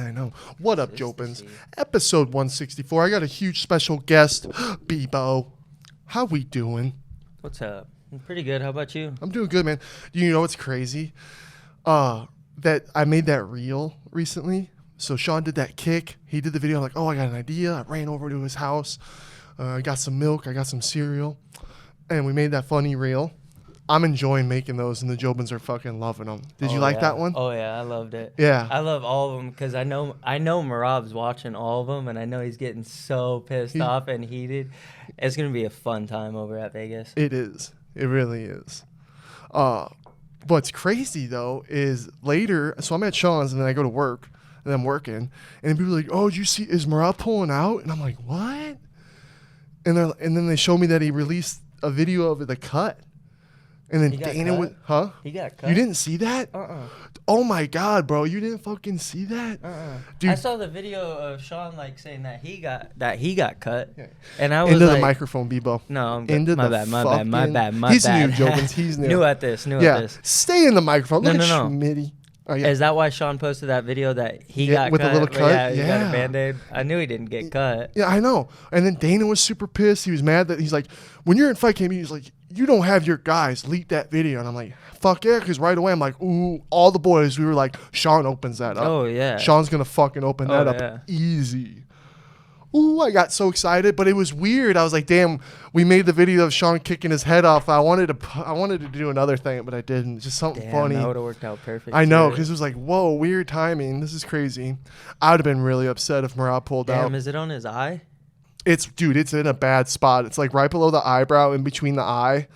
Yeah, I know. What up, Jobins? Consistency. Episode 164. I got a huge special guest, Bebo. How we doing? What's up? I'm pretty good. How about you? I'm doing good, man. You know what's crazy? That I made that reel recently. So Sean did that kick. He did the video. I'm like, oh, I got an idea. I ran over to his house. I got some milk. I got some cereal. And we made that funny reel. I'm enjoying making those, and the Jobins are fucking loving them. Did you like that one? Oh yeah, I loved it. Yeah. I love all of them because I know MERAB's watching all of them, and I know he's getting so pissed off and heated. It's gonna be a fun time over at Vegas. It is. It really is. What's crazy though is later. So I'm at Sean's, and then I go to work, and I'm working, and people are like, "Oh, did you see? Is MERAB pulling out?" And I'm like, "What?" And then they show me that he released a video of the cut. And then Dana was, huh? He got cut. You didn't see that? Oh my God, bro! You didn't fucking see that? Dude, I saw the video of Sean like saying that he got cut, and I was into like, the microphone, Bebo. No, I'm good. Into my the bad. He's new, Jobins. He's new. New at this. Stay in the microphone. Look at No. Schmitty. Oh, Is that why Sean posted that video that he got with cut? a little cut? Yeah, he got a Band-Aid. I knew he didn't get cut. Yeah, I know. And then Dana was super pissed. He was mad that he's like, when you're in fight camp, he's like, you don't have your guys leak that video. And I'm like, fuck yeah, because right away I'm like, ooh, all the boys, we were like, Sean opens that up. Oh, yeah. Sean's going to fucking open that up easy. Ooh, I got so excited, but it was weird. I was like, damn, we made the video of Sean kicking his head off. I wanted to do another thing, but I didn't. Just something funny. That would have worked out perfect. I know, because it was like, whoa, weird timing. This is crazy. I would have been really upset if MERAB pulled out. Damn, is it on his eye? It's in a bad spot. It's like right below the eyebrow, in between the eye,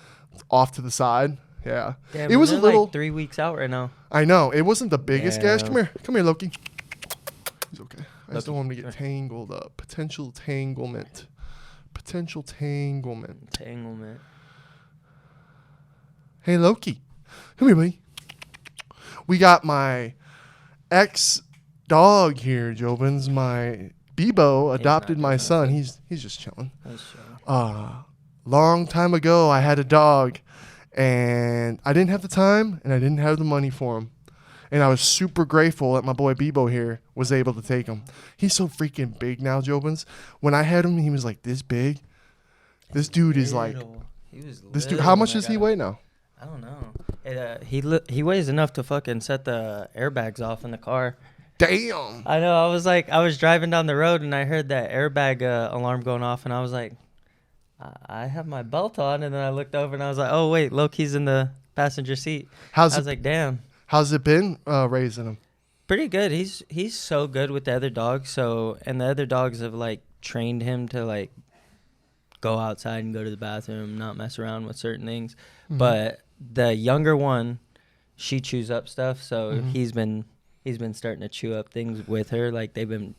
off to the side. Yeah. Damn, it was a little. Like 3 weeks out right now. I know. It wasn't the biggest gash. Come here, Loki. He's okay. I just Loki. don't want him to get tangled up. Potential tanglement. Entanglement. Hey, Loki. Come here, buddy. We got my ex-dog here, Jobins. My Bebo adopted my son. He's just chilling. Long time ago, I had a dog, and I didn't have the time, and I didn't have the money for him. And I was super grateful that my boy Bebo here was able to take him. He's so freaking big now, Jobins. When I had him, he was like this big. This dude is like, this dude. How much does he weigh now? I don't know. He weighs enough to fucking set the airbags off in the car. Damn. I know. I was driving down the road and I heard that airbag alarm going off, and I was like, I have my belt on, and then I looked over and I was like, oh wait, Loki's in the passenger seat. I was like, damn. How's it been raising him? Pretty good. He's so good with the other dogs. And the other dogs have like trained him to like go outside and go to the bathroom, not mess around with certain things. Mm-hmm. But the younger one, she chews up stuff. So he's been starting to chew up things with her. Like they've been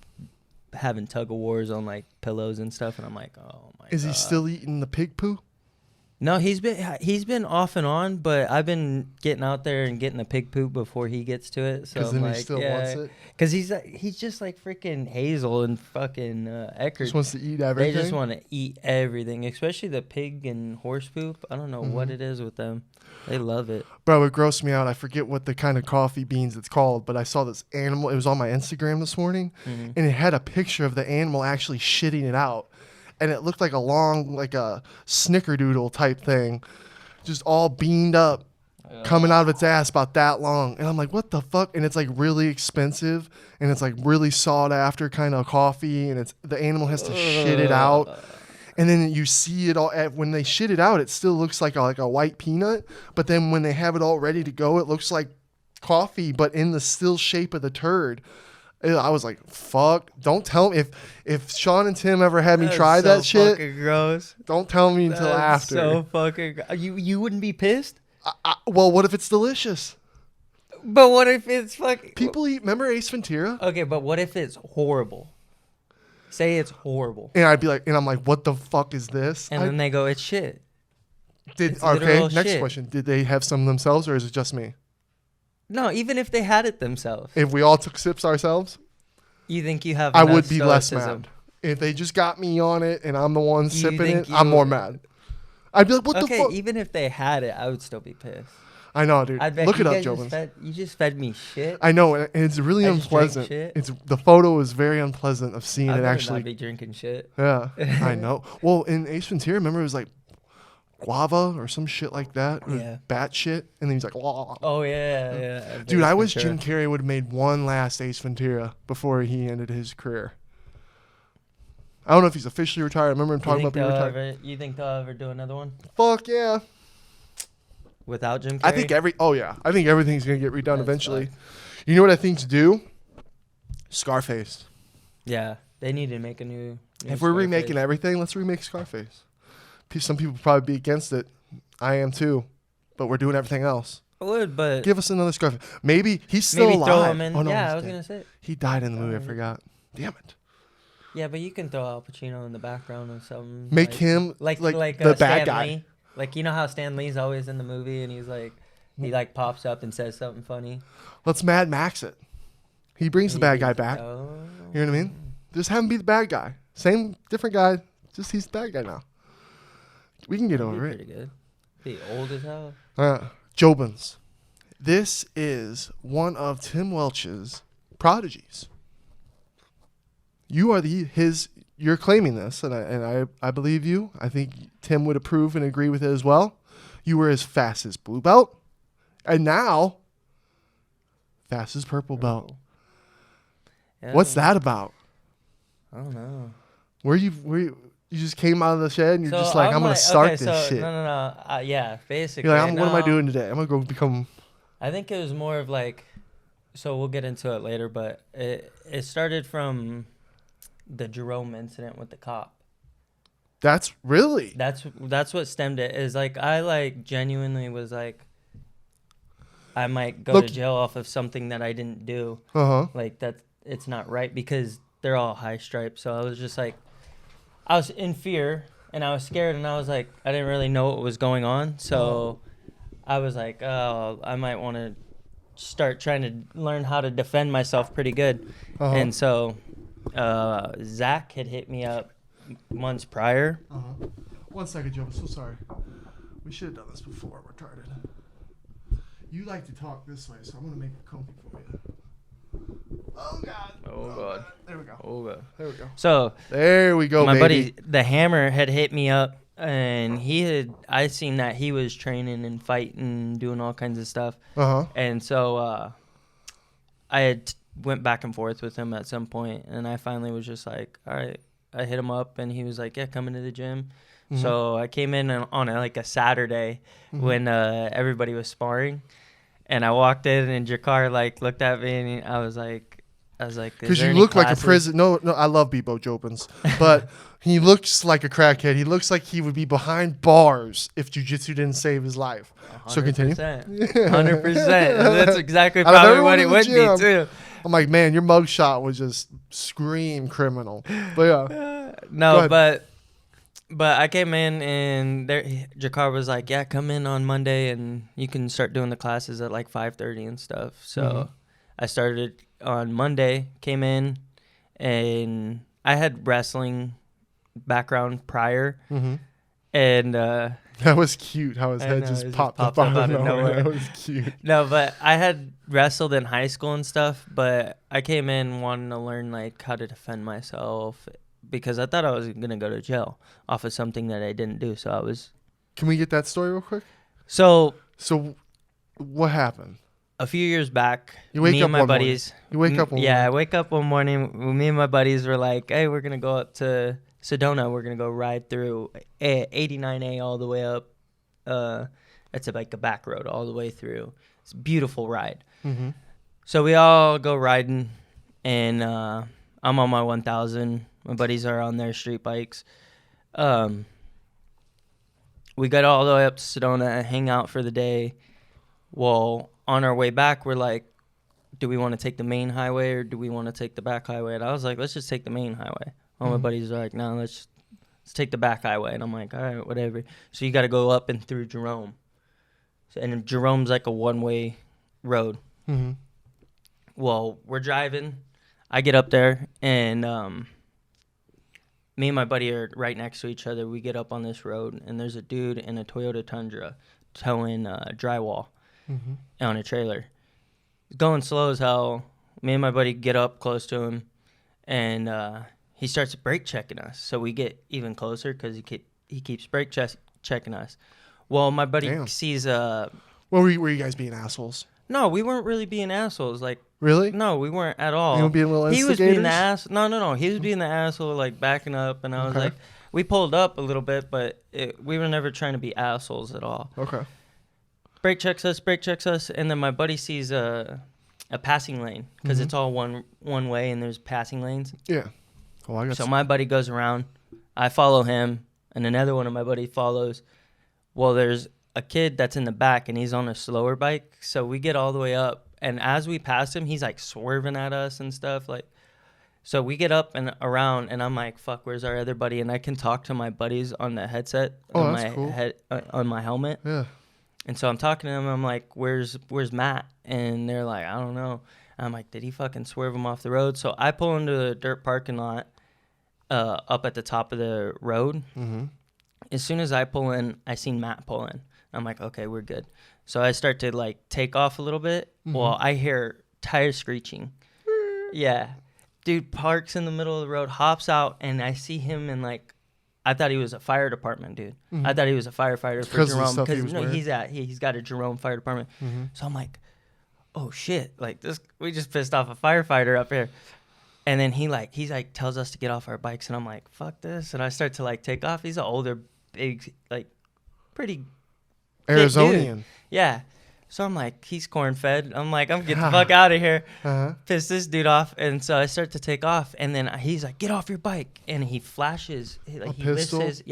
having tug of wars on like pillows and stuff. And I'm like, oh my God. Is he still eating the pig poo? No, he's been off and on, but I've been getting out there and getting the pig poop before he gets to it. So then he still wants it. Because he's just like freaking Hazel and fucking Eckert. Just wants to eat everything. They just want to eat everything, especially the pig and horse poop. I don't know what it is with them. They love it. Bro, it grossed me out. I forget what the kind of coffee beans it's called, but I saw this animal. It was on my Instagram this morning, and it had a picture of the animal actually shitting it out. And it looked like a long, like a snickerdoodle type thing, just all beamed up, coming out of its ass about that long. And I'm like, what the fuck? And it's like really expensive, and it's like really sought after kind of coffee, and the animal has to shit it out. And then you see it all, when they shit it out, it still looks like a white peanut. But then when they have it all ready to go, it looks like coffee, but in the still shape of the turd. I was like, fuck, don't tell me. If Sean and Tim ever had me try that shit, fucking gross. Don't tell me until after. So fucking you wouldn't be pissed? Well, what if it's delicious? But what if it's fucking... People eat, remember Ace Ventura? Okay, but what if it's horrible? Say it's horrible. And I'm like, what the fuck is this? And then they go, it's shit. Okay, next question. Did they have some themselves, or is it just me? No, even if they had it themselves. If we all took sips ourselves? You think you have I would be less mad. If they just got me on it and I'm the one sipping it, I'm more mad. I'd be like, what the fuck? Okay, even if they had it, I would still be pissed. I know, dude. I bet Look you it up, guys JOBINS. you just fed me shit. I know, and it's really I just drank unpleasant. shit. It's the photo is very unpleasant of seeing I'd it rather actually. not be drinking shit. Yeah, I know. Well, in Ace Ventura, remember it was like guava or some shit like that. It was Yeah. bat shit, and then he's like, "Wah." Oh yeah. Dude, I wish Ventura. Jim Carrey would have made one last Ace Ventura before he ended his career. I don't know if he's officially retired. I remember him talking about being retired. You think they'll ever do another one Fuck yeah. without Jim Carrey? I think I think everything's gonna get redone That's eventually. fucked. You know what I think's due? Scarface. Yeah, they need to make a new If we're remaking Scarface. everything, let's remake Scarface. Some people probably be against it. I am too, but we're doing everything else. I would, but Give us another Scarface. Maybe he's still maybe alive. throw him in. Oh, no, yeah, he's I was dead. gonna say. He died in the movie. I forgot. Damn it. Yeah, but you can throw Al Pacino in the background or something. Make him like the Stan bad guy. Lee. Like, you know how Stan Lee's always in the movie and he like pops up and says something funny. Let's Mad Max it. He brings the bad guy back. Oh. You know what I mean? Just have him be the bad guy. Same, different guy. Just he's the bad guy now. We can get over it. Pretty good. Be old as hell. JOBINS. This is one of Tim Welch's prodigies. You are you're claiming this, and I believe you. I think Tim would approve and agree with it as well. You were his fastest blue belt, and now fastest purple belt. Yeah, What's that about? I don't know. Where you just came out of the shed and you're So just like, I'm gonna start this so, shit. No. Yeah, basically. You're like, what am I doing today? I'm gonna go become. I think it was more of like, so we'll get into it later, but it started from the Jerome incident with the cop. That's really. That's what stemmed it. Is like I like genuinely was like, I might go to jail off of something that I didn't do. Like that, it's not right because they're all high stripes. So I was just like, I was in fear and I was scared and I was like, I didn't really know what was going on. So I was like, oh, I might want to start trying to learn how to defend myself pretty good. And so Zach had hit me up months prior. 1 second, Joe. I'm so sorry. We should have done this before. We're retarded. You like to talk this way, so I'm gonna make it comfy for you. Oh God. Oh God. There we go. Oh God. There we go. So there we go, my baby. buddy, the Hammer, had hit me up, and I seen that he was training and fighting, doing all kinds of stuff. And so I had went back and forth with him at some point, and I finally was just like, all right. I hit him up, and he was like, yeah, come into the gym. So I came in on a Saturday when everybody was sparring, and I walked in, and Jakar like looked at me, and I was like, because you look like a prison. No, I love Bebo JOBINS, but he looks like a crackhead. He looks like he would be behind bars if jiu-jitsu didn't save his life. 100%. So continue. 100%. That's exactly probably what it would be too. I'm like, man, your mugshot was just scream criminal. But yeah. No, but I came in and Jakar was like, yeah, come in on Monday and you can start doing the classes at like 5:30 and stuff. So I started on Monday, came in, and I had wrestling background prior. And that was cute how his head just popped up out of nowhere. That was cute. No, but I had wrestled in high school and stuff, but I came in wanting to learn like how to defend myself because I thought I was going to go to jail off of something that I didn't do. So I was. Can we get that story real quick? So what happened? A few years back, you wake me up and my one buddies. Morning. You wake up one morning. morning. I wake up one morning. Me and my buddies were like, hey, we're going to go up to Sedona. We're going to go ride through 89A all the way up. It's like a back road all the way through. It's a beautiful ride. So we all go riding, and I'm on my 1000. My buddies are on their street bikes. We got all the way up to Sedona and hang out for the day. Well, on our way back, we're like, do we want to take the main highway or do we want to take the back highway? And I was like, let's just take the main highway. All my buddies are like, no, let's take the back highway. And I'm like, all right, whatever. So you got to go up and through Jerome. And Jerome's like a one-way road. Well, we're driving. I get up there, and me and my buddy are right next to each other. We get up on this road, and there's a dude in a Toyota Tundra towing drywall. on a trailer. Going slow as hell. Me and my buddy get up close to him, and he starts brake checking us. So we get even closer because he keeps brake checking us. Well, my buddy sees Well, were you guys being assholes? No, we weren't really being assholes. Like, really? No, we weren't at all. You were being little instigators? He was being the ass. No. He was being the asshole, like backing up, and I was like, we pulled up a little bit, but we were never trying to be assholes at all. Okay. Brake checks us, and then my buddy sees a passing lane because it's all one way, and there's passing lanes. Yeah. Oh, so my buddy goes around. I follow him, and another one of my buddies follows. Well, there's a kid that's in the back, and he's on a slower bike. So we get all the way up, and as we pass him, he's like swerving at us and stuff. Like, so we get up and around, and I'm like, "Fuck, where's our other buddy?" And I can talk to my buddies on the headset on my head on my helmet. Yeah. And so I'm talking to them. I'm like, "Where's Matt?" And they're like, "I don't know." And I'm like, "Did he fucking swerve him off the road?" So I pull into the dirt parking lot, up at the top of the road. As soon as I pull in, I seen Matt pull in. I'm like, okay, we're good. So I start to like take off a little bit. Well, I hear tires screeching. Yeah. Dude parks in the middle of the road, hops out, and I see him in like, I thought he was a fire department dude. I thought he was a firefighter for Jerome. Because he's got a Jerome Fire Department. So I'm like, oh shit, like this, we just pissed off a firefighter up here. And then he's like tells us to get off our bikes, and I'm like, fuck this. And I start to like take off. He's an older, big, like pretty Arizonian. Yeah. So I'm like, he's corn fed. I'm like, I'm getting the fuck out of here. Piss this dude off. And so I start to take off, and then he's like, get off your bike. And he flashes, like he lifts his,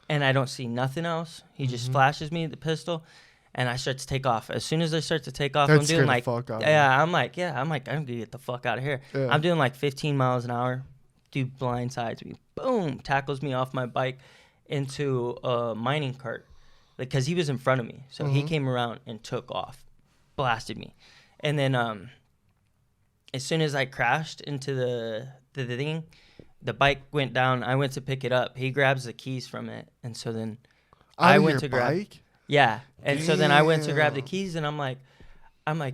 and I don't see nothing else. He just flashes me the pistol. And I start to take off. As soon as I start to take off, I'm doing like, I'm going to get the fuck out of here. Yeah. I'm doing like 15 miles an hour. Dude blindsides me. Boom. Tackles me off my bike into a mining cart. Because he was in front of me. So he came around and took off. Blasted me. And then as soon as I crashed into the thing, the bike went down. I went to pick it up. He grabs the keys from it. And so then I went to grab. Yeah. And so then I went to grab the keys, and I'm like,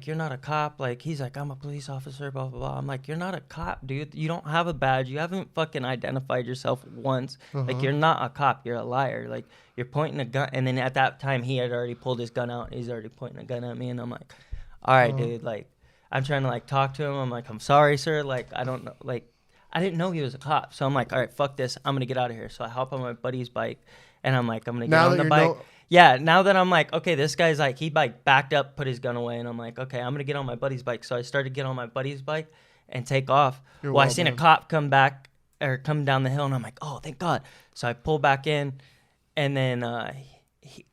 you're not a cop. Like, he's like, I'm a police officer, blah, blah, blah. I'm like, you're not a cop, dude. You don't have a badge. You haven't fucking identified yourself once. Like, you're not a cop. You're a liar. Like, you're pointing a gun. And then at that time, he had already pulled his gun out. He's already pointing a gun at me. And I'm like, all right, dude. Like, I'm trying to, like, talk to him. I'm like, I'm sorry, sir. Like, I don't know. Like, I didn't know he was a cop. So I'm like, all right, fuck this. I'm going to get out of here. So I hop on my buddy's bike, and I'm like, I'm going to get on the bike. Yeah, now that I'm like, okay, this guy's like, he like backed up, put his gun away, and I'm like, okay, I'm going to get on my buddy's bike. So I started to get on my buddy's bike and take off. I seen a cop come down the hill, and I'm like, oh, thank God. So I pull back in, and then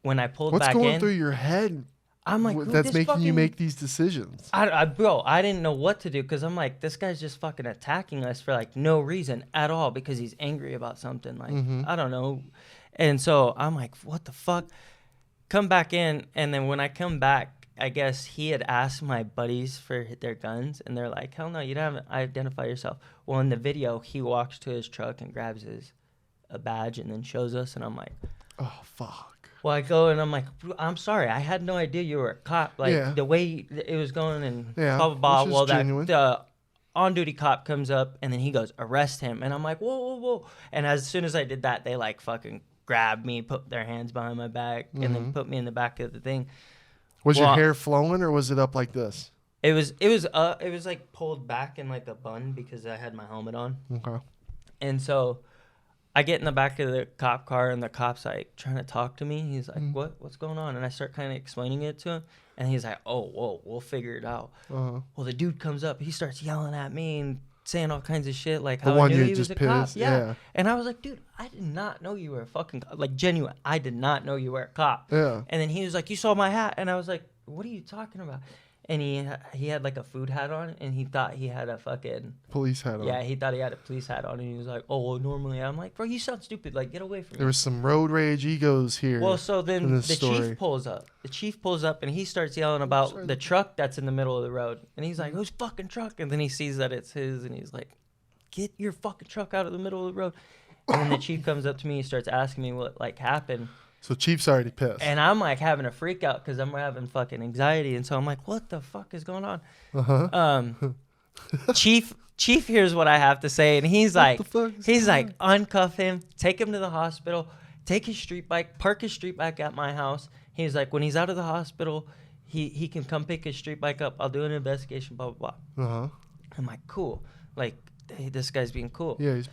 when I pulled back in. What's going through your head? I'm like, that's making you make these decisions. Bro, I didn't know what to do, because I'm like, this guy's just fucking attacking us for like no reason at all, because he's angry about something. Like, I don't know. And so I'm like, what the fuck? Come back in. And then when I come back, I guess he had asked my buddies for their guns. And they're like, hell no, you don't identify yourself. Well, in the video, he walks to his truck and grabs a badge and then shows us. And I'm like, oh, fuck. Well, I go and I'm like, I'm sorry. I had no idea you were a cop. Like, the way it was going and blah, blah, blah. Well, the on-duty cop comes up, and then he goes, arrest him. And I'm like, whoa, whoa, whoa. And as soon as I did that, they like fucking grabbed me, put their hands behind my back, and then put me in the back of the thing. Was your hair flowing, or was it up like this? It was like pulled back in like a bun because I had my helmet on. Okay. And so I get in the back of the cop car, and the cop's like trying to talk to me. He's like, what's going on? And I start kind of explaining it to him, and he's like, oh, whoa, we'll figure it out. Well, the dude comes up, he starts yelling at me and saying all kinds of shit, like how I knew he was a cop. Yeah. And I was like, dude, I did not know you were a fucking cop. Like, genuine, I did not know you were a cop. Yeah. And then he was like, you saw my hat? And I was like, what are you talking about? And he had like a food hat on, and he thought he had a fucking police hat on. Yeah, he thought he had a police hat on, and he was like, oh, well, normally. I'm like, bro, you sound stupid. Like, get away from me. There was some road rage egos here. Well, so then the chief pulls up. The chief pulls up, and he starts yelling about the truck that's in the middle of the road. And he's like, whose fucking truck? And then he sees that it's his, and he's like, get your fucking truck out of the middle of the road. And then the chief comes up to me, he starts asking me what like happened. So Chief's already pissed. And I'm like having a freak out because I'm having fucking anxiety. And so I'm like, what the fuck is going on? Chief hears what I have to say. And he's like, uncuff him, take him to the hospital, take his street bike, park his street bike at my house. He's like, when he's out of the hospital, he can come pick his street bike up. I'll do an investigation, blah, blah, blah. I'm like, cool. Like, hey, this guy's being cool. Yeah, he's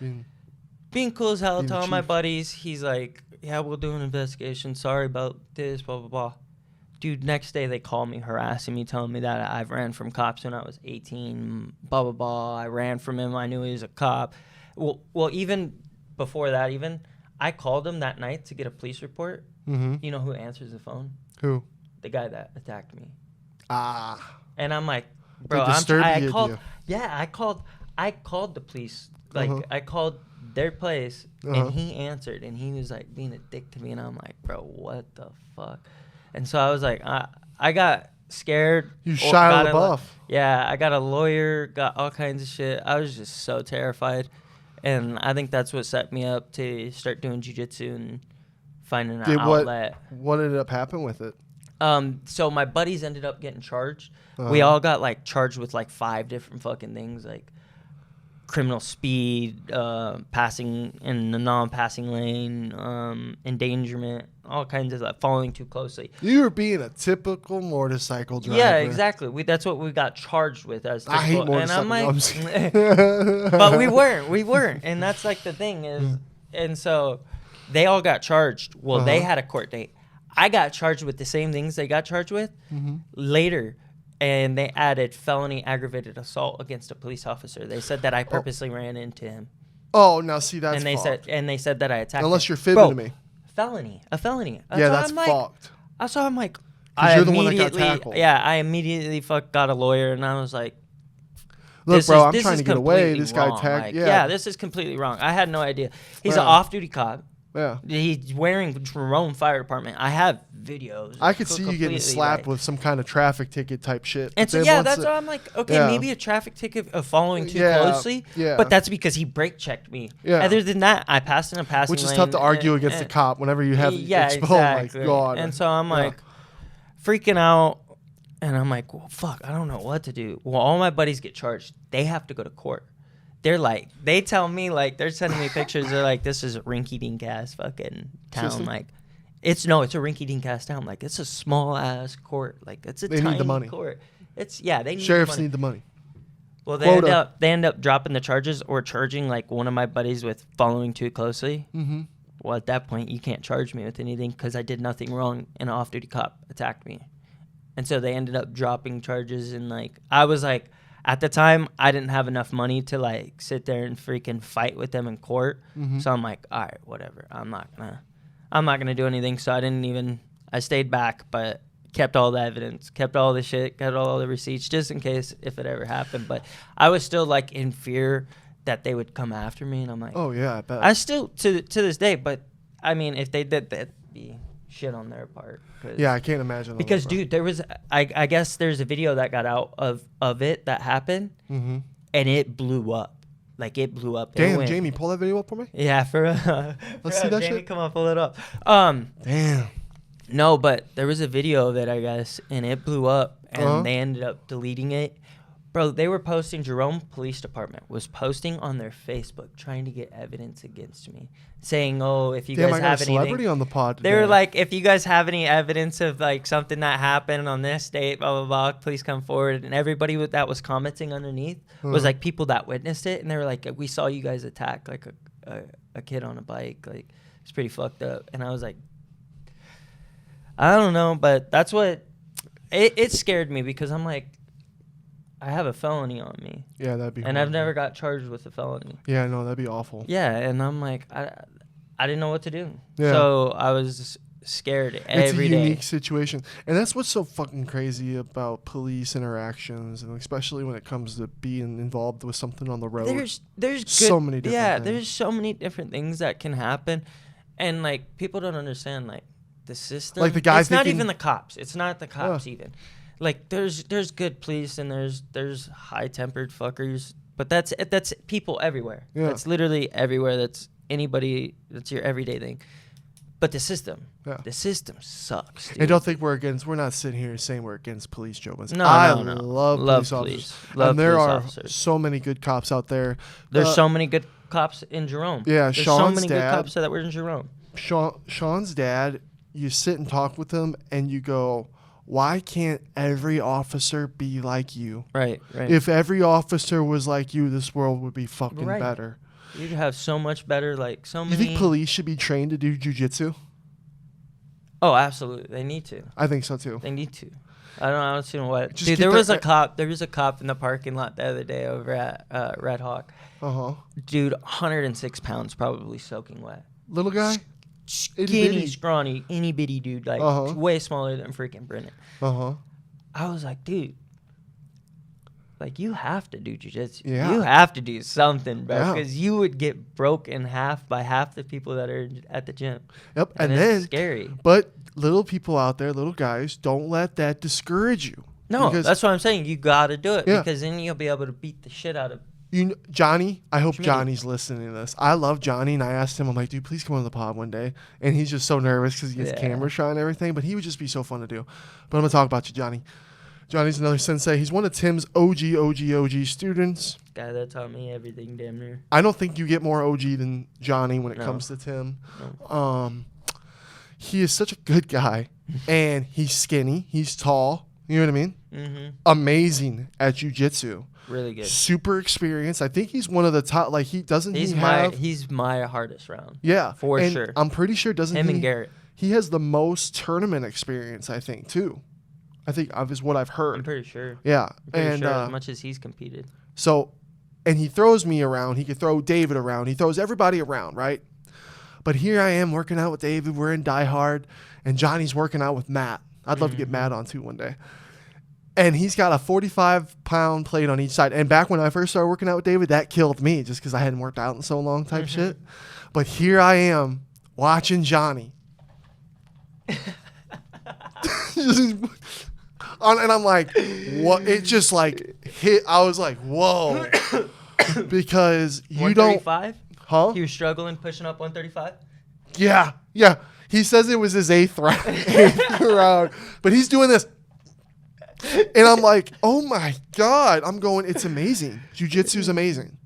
being cool as hell. Telling my buddies, he's like, yeah, we'll do an investigation. Sorry about this, blah, blah, blah. Dude, next day they call me, harassing me, telling me that I've ran from cops when I was 18, blah, blah, blah. I ran from him. I knew he was a cop. Well, even before that, I called him that night to get a police report. You know who answers the phone? Who? The guy that attacked me. And I'm like, bro, I called the police. Like, I called their place, and he answered, and he was like being a dick to me, and I'm like, bro, what the fuck? And so I was like, I got scared. You shot the buff. Yeah, I got a lawyer, got all kinds of shit. I was just so terrified, and I think that's what set me up to start doing jiu-jitsu and finding an outlet. What ended up happening with it? So my buddies ended up getting charged. We all got like charged with like 5 different fucking things, like criminal speed, passing in the non-passing lane, endangerment, all kinds of like following too closely. You were being a typical motorcycle driver. Yeah, exactly. That's what we got charged with as typical. I hate motorcycles. And I'm like, but we weren't, and that's like the thing is, and so they all got charged. Well, they had a court date. I got charged with the same things they got charged with later. And they added felony aggravated assault against a police officer. They said that I purposely ran into him. Oh, now see, that's fucked. They said that I attacked Unless him. You're fibbing to me. A felony. That's fucked. So I'm like, you're the one that got tackled. Yeah, I immediately got a lawyer, and I was like, look, bro, I'm trying to get away. This guy attacked. Yeah, this is completely wrong. I had no idea. He's an off-duty cop. Yeah. He's wearing Jerome Fire Department. I have videos. I could see you getting slapped with some kind of traffic ticket type shit. And so, that's why I'm like, okay, maybe a traffic ticket of following too closely. Yeah. But that's because he brake checked me. Yeah. Other than that, I passed in a passing lane. Which is tough to argue against the cop whenever you have exactly. Oh my God. And so I'm like freaking out. And I'm like, well, fuck, I don't know what to do. Well, all my buddies get charged. They have to go to court. They're like, they tell me, like, they're sending me pictures. They're like, this is a rinky-dink ass fucking town. System? Like, it's a rinky-dink ass town. Like, it's a small ass court. Like, it's a tiny need the money. court. They need Sheriffs the money. need the money. Well, they end up dropping the charges or charging, like, one of my buddies with following too closely. Well, at that point, you can't charge me with anything because I did nothing wrong and an off-duty cop attacked me. And so they ended up dropping charges. And, like, I was like, at the time, I didn't have enough money to, like, sit there and freaking fight with them in court. So I'm like, all right, whatever. I'm not gonna do anything. So I stayed back, but kept all the evidence, kept all the shit, got all the receipts, just in case if it ever happened. But I was still, like, in fear that they would come after me. And I'm like, oh, yeah, I bet. I still, to this day, but, I mean, if they did, that'd be shit on their part. Yeah, I can't imagine. Because, dude, there was, I guess there's a video that got out of it that happened, and it blew up. Like, it blew up. Damn, Jamie, pull that video up for me? Yeah, let's see that Jamie, shit. come on, pull it up. Damn. No, but there was a video of it, I guess, and it blew up, and they ended up deleting it. Bro, they were posting, Jerome Police Department was posting on their Facebook trying to get evidence against me, saying, oh, if you guys have anything. I got a celebrity on the pod today. They were like, if you guys have any evidence of, like, something that happened on this date, blah, blah, blah, please come forward. And everybody that was commenting underneath was, like, people that witnessed it. And they were like, we saw you guys attack, like, a kid on a bike. Like, it's pretty fucked up. And I was like, I don't know, but that's what, it scared me because I'm like, I have a felony on me. Yeah, that'd be. And I've never got charged with a felony. Yeah, no, that'd be awful. Yeah, and I'm like, I didn't know what to do. Yeah. So I was scared every day. It's a unique situation, and that's what's so fucking crazy about police interactions, and especially when it comes to being involved with something on the road. There's so many different things. There's so many different things that can happen, and like people don't understand like the system. Like the guy. It's not even the cops. It's not the cops even. Like there's good police and there's high-tempered fuckers, but that's people everywhere. Yeah. That's literally everywhere. That's anybody. That's your everyday thing. But the system sucks, dude. And don't think we're not sitting here saying we're against police, Jobins. No, I no. love police officers. Love and there police are officers. so many good cops out there. There's so many good cops in Jerome. Yeah, There's Sean's so many dad, good cops that were in Jerome. Sean's dad, you sit and talk with him and you go, why can't every officer be like you? Right. If every officer was like you, this world would be fucking better. You'd have so much better, like so many. You think police should be trained to do jiu-jitsu? Oh, absolutely. They need to. I think so too. They need to. I don't see what. Just Dude, get there was a cop. There was a cop in the parking lot the other day over at Red Hawk. Dude, 106 pounds, probably soaking wet. Little guy? Skinny, scrawny, itty bitty dude, like way smaller than freaking Brennan. I was like, dude, like you have to do jiu-jitsu. Yeah. You have to do something, bro, because Yeah. you would get broke in half by half the people that are at the gym. Yep, and then it's scary. But little people out there, little guys, don't let that discourage you. No, that's what I'm saying. You got to do it because then you'll be able to beat the shit out of. Johnny, I hope Johnny's listening to this. I love Johnny, and I asked him, I'm like, dude, please come on the pod one day. And he's just so nervous because he gets camera shy and everything, but he would just be so fun to do. But I'm going to talk about you, Johnny. Johnny's another sensei. He's one of Tim's OG students. Guy that taught me everything damn near. I don't think you get more OG than Johnny when it comes to Tim. No. He is such a good guy, and he's skinny. He's tall. You know what I mean? Mm-hmm. Amazing at jiu-jitsu. Really good. Super experienced. I think he's one of the top. Like He's my hardest round. Yeah, for sure. I'm pretty sure and Garrett. He has the most tournament experience. I think too. I think is what I've heard. I'm pretty sure. Yeah, I'm pretty sure as much as he's competed. So, and he throws me around. He could throw David around. He throws everybody around, right? But here I am working out with David. We're in Die Hard, and Johnny's working out with Matt. I'd love to get Matt on too one day. And he's got a 45-pound plate on each side. And back when I first started working out with David, that killed me just because I hadn't worked out in so long type shit. But here I am watching Johnny. And I'm like, what? It just like hit. I was like, whoa. Because you don't. 135? Huh? He was struggling pushing up 135? Yeah. Yeah. He says it was his eighth round. But he's doing this. And I'm like, oh my God. I'm going, it's amazing. Jiu-jitsu's amazing.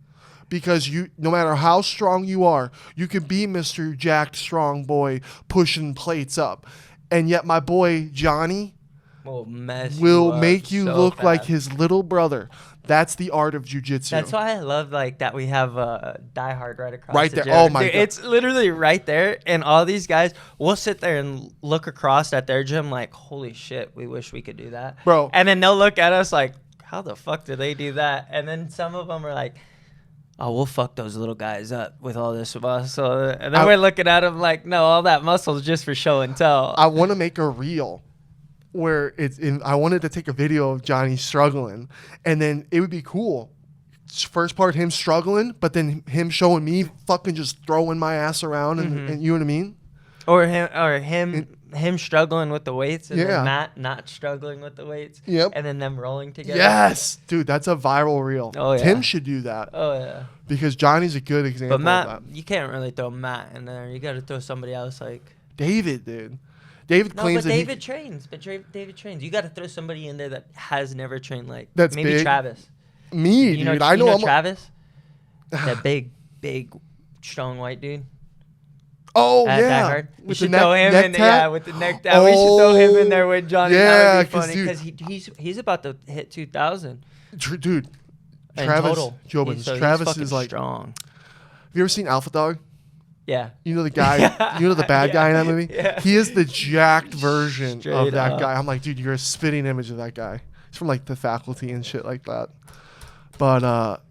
Because no matter how strong you are, you can be Mr. Jacked Strong Boy pushing plates up. And yet my boy Johnny will make you so look fast. like his little brother. That's the art of jiu-jitsu. That's why I love like that we have Die Hard right across right the there. gym. Oh my Dude, God. it's literally right there, and all these guys will sit there and look across at their gym like, holy shit, we wish we could do that, Bro. And then they'll look at us like, how the fuck do they do that? And then some of them are like, oh, we'll fuck those little guys up with all this muscle. And then we're looking at them like, no, all that muscle is just for show and tell. I want to make a reel where I wanted to take a video of Johnny struggling, and then it would be cool. First part, him struggling, but then him showing me fucking just throwing my ass around, and you know what I mean? Or him struggling with the weights, and then Matt not struggling with the weights. Yep. And then them rolling together. Yes, dude, that's a viral reel. Oh, yeah. Tim should do that. Oh yeah. Because Johnny's a good example But Matt, of that. you can't really throw Matt in there. You got to throw somebody else like. David, dude. David claims but that David trains. But David trains. You got to throw somebody in there that has never trained, like that's maybe big. Travis. Me, you dude. Know, I know. You know Travis. That big, strong white dude. Oh Die yeah. Hard. We With should the throw him neck in tat? there. Yeah, with the neck tat. We should throw him in there with Johnny. Yeah, that would be funny because he's about to hit 2,000. Dude, Travis Jobins. Travis is like strong. Have you ever seen Alpha Dog? Yeah. You know the guy. You know the bad guy in that movie. Yeah. He is the jacked version Straight of that up. guy. I'm like, dude, you're a spitting image of that guy. He's from like The Faculty and shit like that. But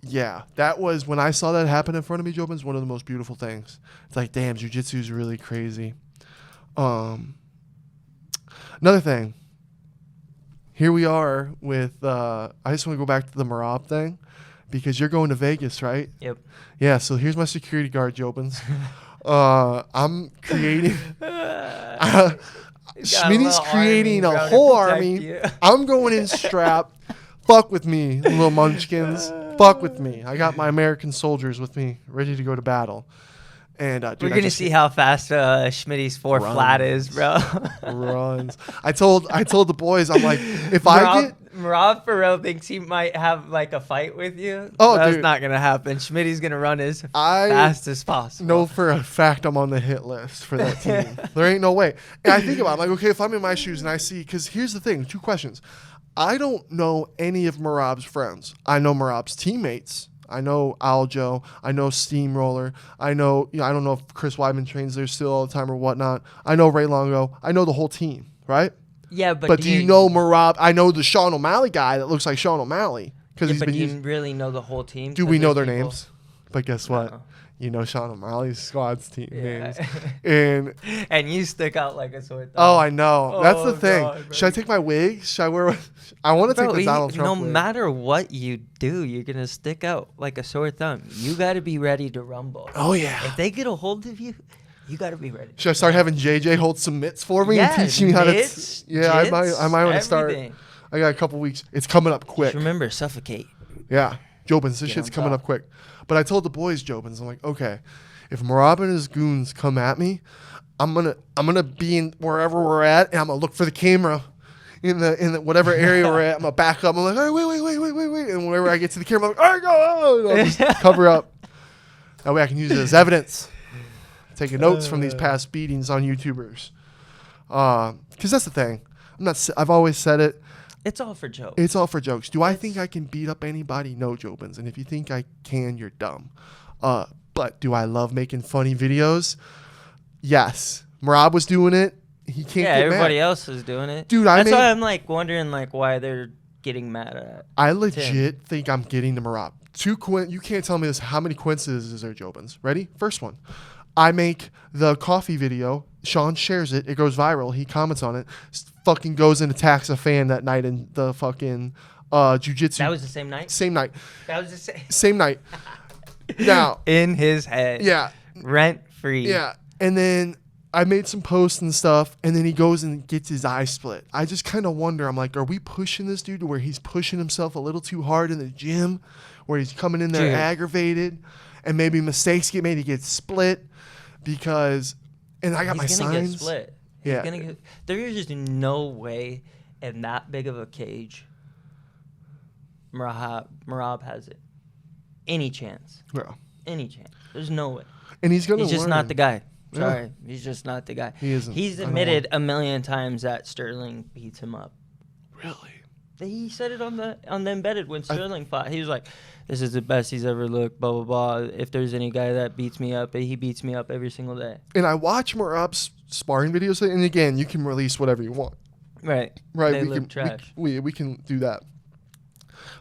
yeah, that was when I saw that happen in front of me, Jobins, one of the most beautiful things. It's like, damn, jiu-jitsu is really crazy. Another thing. Here we are with, I just want to go back to the MERAB thing because you're going to Vegas, right? Yep. Yeah, so here's my security guard, Jobins. I'm creating... Schmitty's creating a whole army. I'm going in strapped. Fuck with me, little munchkins. Fuck with me. I got my American soldiers with me, ready to go to battle. And dude, we're gonna see how fast Schmitty's 4 flat is, bro. runs. I told the boys, I'm like, if I get Rob Farrell thinks he might have like a fight with you. Oh, that's dude. not gonna happen. Schmitty's gonna run as fast as possible. know for a fact I'm on the hit list for that team. There ain't no way. And I think about it, I'm like, okay, if I'm in my shoes and I see, because here's the thing, 2 questions. I don't know any of MERAB's friends. I know MERAB's teammates. I know Aljo. I know Steamroller. I know, I don't know if Chris Weidman trains there still all the time or whatnot. I know Ray Longo. I know the whole team, right? Yeah, but do you know MERAB? I know the Sean O'Malley guy that looks like Sean O'Malley. Yeah, but do you really know the whole team? Do we know their names? But guess what? No. You know Sean O'Malley's squad's team names. And you stick out like a sore thumb. Oh, I know. That's the thing. God, should I take my wig? Should I wear I want to take the Donald Trump wig. No matter what you do, you're going to stick out like a sore thumb. You got to be ready to rumble. Oh, yeah. If they get a hold of you, you got to be ready. Should I start having JJ hold some mitts for me and teach me how to... Yeah, Jitz, I might want to start. I got a couple weeks. It's coming up quick. Just remember, suffocate. Yeah. JOBINS, this shit's coming up quick. But I told the boys, JOBINS, I'm like, okay, if MERAB and his goons come at me, I'm gonna be in wherever we're at, and I'm gonna look for the camera in the whatever area we're at. I'm gonna back up. I'm like, hey, wait, and whenever I get to the camera, I'm like, all right, go. And I'll just cover up. That way I can use it as evidence. Taking notes from these past beatings on YouTubers. Because that's the thing. I've always said it. It's all for jokes. It's all for jokes. Do I think I can beat up anybody? No, JOBINS. And if you think I can, you're dumb. But do I love making funny videos? Yes. MERAB was doing it. He can't get everybody mad. Else is doing it. Dude, that's why I'm like wondering like why they're getting mad at I legit think I'm getting to MERAB. You can't tell me this. How many coincidences is there, JOBINS? Ready? First one. I make the coffee video. Sean shares it. It goes viral. He comments on it. Fucking goes and attacks a fan that night in the fucking Jiu-Jitsu. That was the same night? Same night. That was the same night. Now. In his head. Yeah. Rent free. Yeah. And then I made some posts and stuff, and then he goes and gets his eye split. I just kind of wonder. I'm like, are we pushing this dude to where he's pushing himself a little too hard in the gym, where he's coming in there aggravated, and maybe mistakes get made, he gets split? Because, and I got my signs. He's going to get split. Yeah. There is just no way in that big of a cage MERAB has it. Any chance. Yeah. Any chance. There's no way. And he's going to He's just not the guy. Sorry. Yeah. He's just not the guy. He isn't. He's admitted a million times that Sterling beats him up. Really? He said it on the embedded when Sterling fought. He was like, "This is the best he's ever looked." Blah blah blah. If there's any guy that beats me up, he beats me up every single day. And I watch MERAB's sparring videos, and again, you can release whatever you want. Right. Right. We can do that.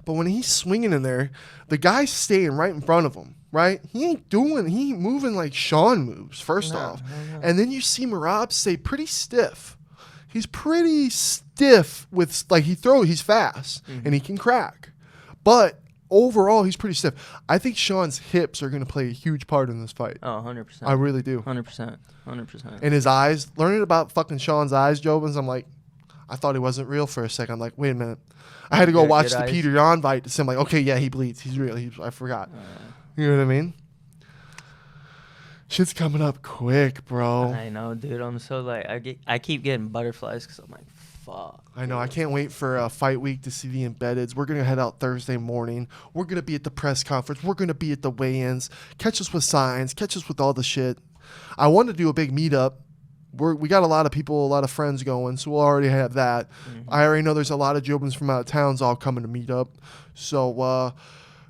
But when he's swinging in there, the guy's staying right in front of him. Right? He ain't moving like Sean moves. First off, and then you see MERAB stay pretty stiff. He's pretty stiff with like he's fast and he can crack, but overall he's pretty stiff. I think Sean's hips are going to play a huge part in this fight. Oh, 100%. I really do. 100%. And his eyes, learning about fucking Sean's eyes, JOBINS, I'm like, I thought he wasn't real for a second. I'm like, wait a minute. I had to go watch the Peter Yan fight to see. I'm like, okay, yeah, he bleeds. He's real. I forgot. You know what I mean? Shit's coming up quick, bro. I know, dude. I'm so like, I keep getting butterflies because I'm like, fuck. I know. I can't wait for fight week to see the embeddeds. We're going to head out Thursday morning. We're going to be at the press conference. We're going to be at the weigh-ins. Catch us with signs. Catch us with all the shit. I want to do a big meetup. We got a lot of people, a lot of friends going, so we'll already have that. Mm-hmm. I already know there's a lot of JOBINS from out of towns all coming to meet up. So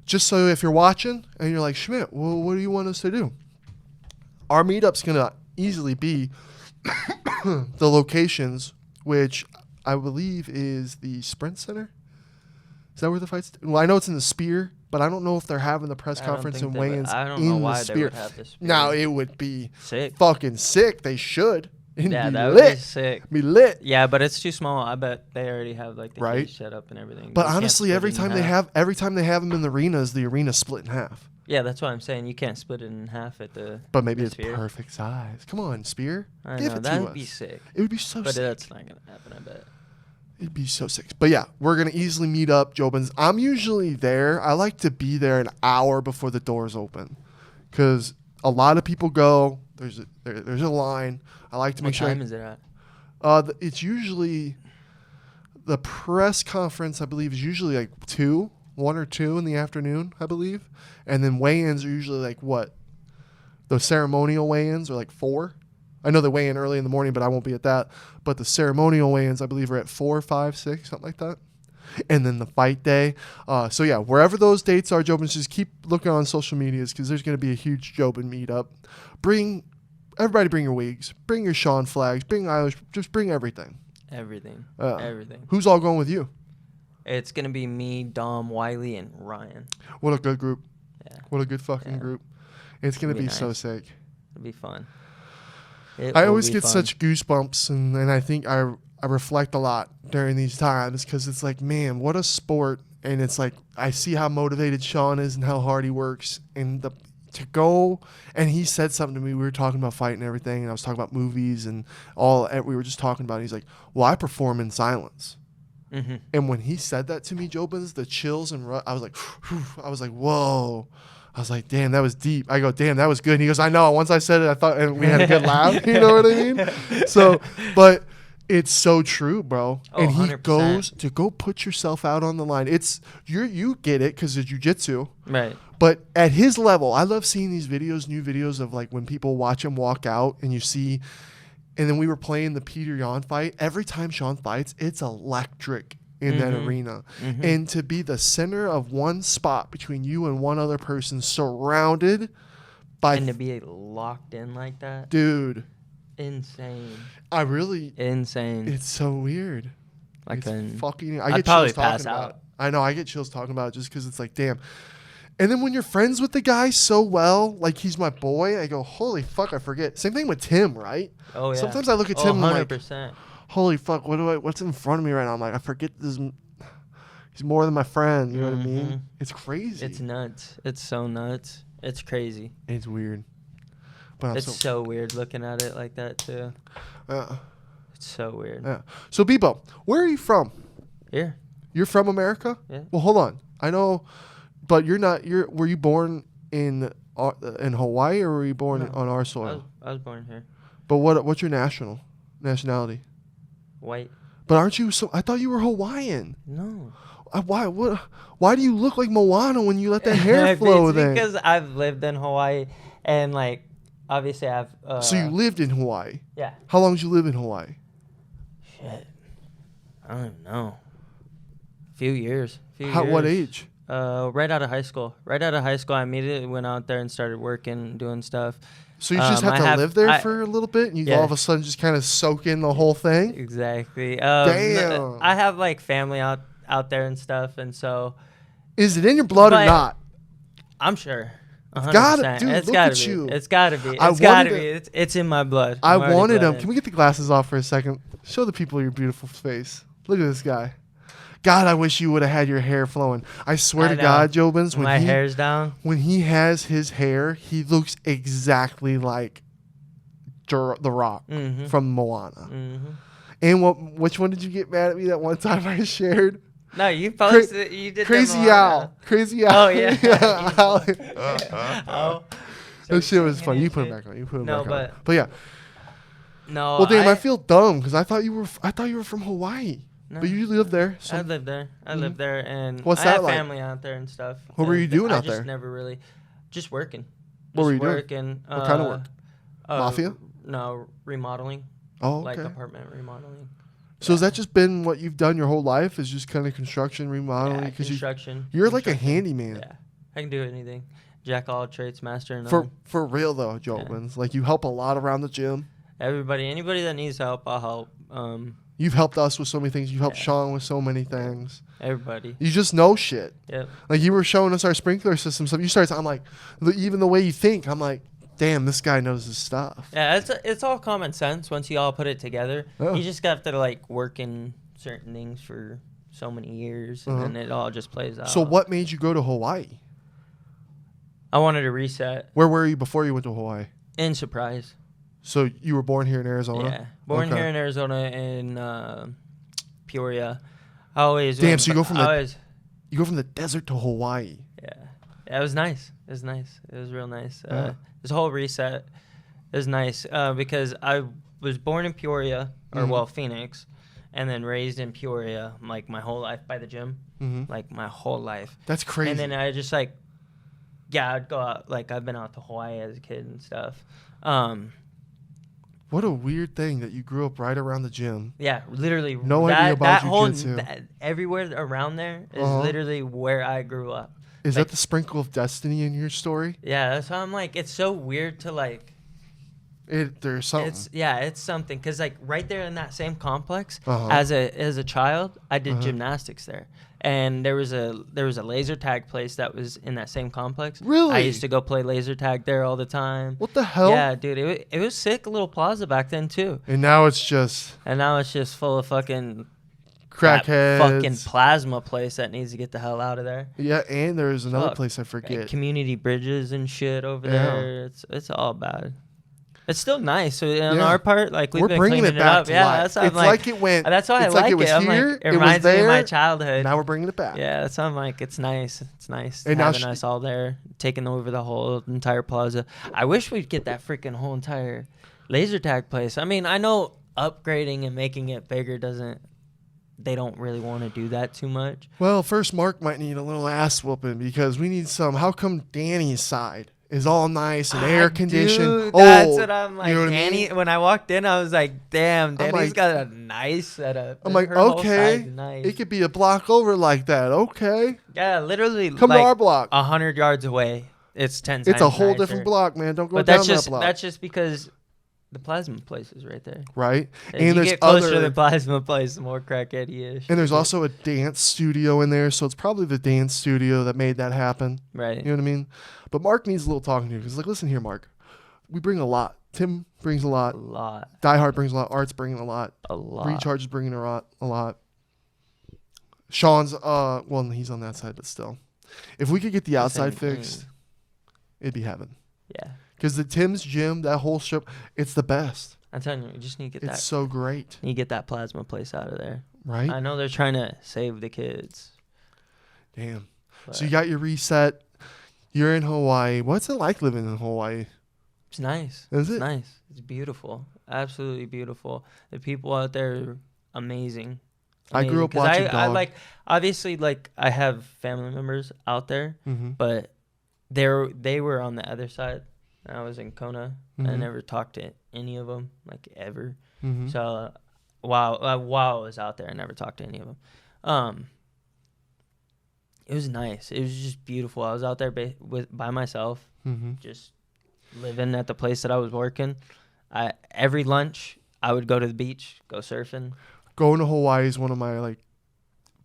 just so if you're watching and you're like, Schmidt, well, what do you want us to do? Our meetup's going to easily be the locations, which I believe is the Sprint Center. Is that where the fight's? Well, I know it's in the Spear, but I don't know if they're having the press conference and weigh-ins in the Spear. They would have the Spear. Now, it would be fucking sick. They should. Yeah, that would be sick. Be lit. Yeah, but it's too small. I bet they already have like the cage set up and everything. But honestly, every time they have them in the arenas, the arena's split in half. Yeah, that's what I'm saying. You can't split it in half at the. But maybe it's perfect size. Come on, Spear. Give it to us. That would be sick. It would be so sick. But that's not gonna happen, I bet. It'd be so sick. But yeah, we're going to easily meet up, JOBINS. I'm usually there. I like to be there an hour before the doors open. Because a lot of people go. There's a line. I like to make sure. What time is it at? It's usually the press conference. I believe is usually like 1 or 2 in the afternoon. I believe, and then weigh-ins are usually like what? The ceremonial weigh-ins are like 4. I know they weigh in early in the morning, but I won't be at that. But the ceremonial weigh-ins, I believe, are at 4, 5, 6, something like that. And then the fight day. So, yeah, wherever those dates are, Jobins, just keep looking on social medias because there's going to be a huge Jobin meetup. Everybody bring your wigs. Bring your Sean flags. Bring Irish. Just bring everything. Everything. Who's all going with you? It's going to be me, Dom, Wiley, and Ryan. What a good group. Yeah. What a good fucking group. It's going to be so sick. It'll be fun. I always get such goosebumps, and I think I reflect a lot during these times because it's like, man, what a sport. And it's like I see how motivated Sean is and how hard he works. And to go, and he said something to me. We were talking about fighting and everything, and I was talking about movies and all. We were just talking about it. He's like, well, I perform in silence. Mm-hmm. And when he said that to me, Jobins, the chills and I was like, whew, I was like, whoa. I was like, damn, that was deep. I go, damn, that was good. And he goes, I know. Once I said it, I thought, and we had a good laugh. You know what I mean? So, but it's so true, bro. Oh, and he 100%. goes to go put yourself out on the line. It's you get it because of jiu-jitsu. Right. But at his level, I love seeing these videos, new videos of like when people watch him walk out and you see, and then we were playing the Peter Yan fight. Every time Sean fights, it's electric in that arena. Mm-hmm. And to be the center of one spot between you and one other person surrounded by... And to be locked in like that. Dude. Insane. Insane. It's so weird. I get chills talking about it. I know, I get chills talking about it just because it's like, damn. And then when you're friends with the guy so well, like he's my boy, I go, holy fuck, I forget. Same thing with Tim, right? Oh, yeah. Sometimes I look at Tim 100%. and like, holy fuck, what's in front of me right now? I'm like, I forget this. He's more than my friend. You know what I mean? It's crazy. It's nuts. It's so nuts. It's crazy. It's weird. But it's so weird looking at it like that too. It's so weird. Yeah. So Bebo, where are you from? Here. You're from America? Yeah. Well, hold on. I know, but you're not. Were you born in Hawaii or were you born on our soil? I was born here. But what's your nationality? White. But aren't you? I thought you were Hawaiian. No. Why do you look like Moana when you let that hair flow? It's because I've lived in Hawaii and like obviously I've. So you lived in Hawaii. Yeah. How long did you live in Hawaii? Shit. I don't even know. A few years. What age? Right out of high school. I immediately went out there and started working, doing stuff. So you just have to live there for a little bit, and you all of a sudden just kind of soak in the whole thing? Exactly. Damn. I have like family out there and stuff, and so. Is it in your blood or not? I'm sure. 100%. Look at you. It's gotta be. It's gotta be. It's in my blood. I wanted him. Can we get the glasses off for a second? Show the people your beautiful face. Look at this guy. God, I wish you would have had your hair flowing. I swear to God, Jobins, when my hair's down. When he has his hair, he looks exactly like the Rock from Moana. Mm-hmm. And which one did you get mad at me that one time I shared? No, you posted. You did Crazy Al. Crazy Al. Oh yeah. That shit was fun. You put it back on. But yeah. No. Well, damn, I feel dumb because I thought you were from Hawaii. No. But you live there. So. I live there, and what's I that have like? Family out there and stuff. What were you doing out there? I just never really, just working. What were you doing? What kind of work? Mafia? No, remodeling. Oh, okay. Like apartment remodeling. So has that just been what you've done your whole life? Is just kind of construction, remodeling? Yeah, construction. You're like a handyman. Yeah, I can do anything. Jack all trades, master none. For real though, Jobins. Yeah. Like you help a lot around the gym. Anybody that needs help, I'll help. You've helped us with so many things. You've helped Sean with so many things. Everybody. You just know shit. Yep. Like you were showing us our sprinkler system stuff. You started. I'm like, even the way you think. I'm like, damn, this guy knows his stuff. Yeah, it's all common sense once you all put it together. Oh. You just have to like work in certain things for so many years, and then it all just plays out. So what made you go to Hawaii? I wanted to reset. Where were you before you went to Hawaii? In Surprise. So you were born here in Arizona? Yeah, born here in Arizona in Peoria. I always damn. So you go from the desert to Hawaii. Yeah. Yeah, it was nice. It was nice. It was real nice. Yeah. This whole reset is nice because I was born in Peoria, or well, Phoenix, and then raised in Peoria like my whole life by the gym, like my whole life. That's crazy. And then I just like, yeah, I'd go out. Like I've been out to Hawaii as a kid and stuff. What a weird thing that you grew up right around the gym. Yeah, literally. No idea about jiu-jitsu. Everywhere around there is literally where I grew up. Is like, that the sprinkle of destiny in your story? Yeah, that's why I'm like, it's so weird to like. There's something. It's something because like right there in that same complex, as a child, I did gymnastics there, and there was a laser tag place that was in that same complex. Really? I used to go play laser tag there all the time. What the hell? Yeah, dude, it was sick, a little plaza back then too. And now it's just full of fucking crackheads. Fucking plasma place that needs to get the hell out of there. Yeah, and there's another place I forget. Community bridges and shit over there. It's all bad. It's still nice. So on our part, like we're been bringing cleaning it back up. to Yeah, life. that's why It's I'm like it went. That's why I it's like like it was it. I'm here. like, it was reminds me of there, my childhood. Now we're bringing it back. Yeah, that's why I'm like, it's nice. It's nice And now having us all there, taking over the whole entire plaza. I wish we'd get that freaking whole entire laser tag place. I mean, I know upgrading and making it bigger they don't really want to do that too much. Well, first Mark might need a little ass whooping because we need some. How come Danny's side is all nice and air conditioned? Dude, that's what I'm like. You know what Danny, I mean? when I walked in, I was like, damn, Danny's like, got a nice setup. I'm like, Her whole okay, side's nice. it could be a block over like that. Okay, Yeah, literally. come like to our block. 100 yards away, it's 10 times It's a whole nicer. different block, man. Don't go But down that's just that block. that's just because the plasma place is right there. Right, As and you there's get closer other. to the plasma place, the more crackheady-ish. And there's also a dance studio in there, so it's probably the dance studio that made that happen. Right. You know what I mean? But Mark needs a little talking to. He's like, listen here, Mark. We bring a lot. Tim brings a lot. A lot. Die Hard brings a lot. Art's bringing a lot. A lot. Recharge is bringing a lot. Sean's, well, he's on that side, but still. If we could get the outside fixed, it'd be heaven. Yeah. Because the Tim's gym, that whole strip, it's the best. I'm telling you, you just need to get It's so great. You get that plasma place out of there. Right? I know they're trying to save the kids. Damn. But So you got your reset. You're in Hawaii. What's it like living in Hawaii? it's nice. Is It's it? nice. It's beautiful. Absolutely beautiful. The people out there are amazing. I grew up 'Cause watching I dog. like, obviously, like, I have family members out there, but they were on the other side. I was in Kona. I never talked to any of them, like, ever. So while I was out there, I never talked to any of them. It was nice. It was just beautiful. I was out there by myself, just living at the place that I was working. Every lunch, I would go to the beach, go surfing. Going to Hawaii is one of my like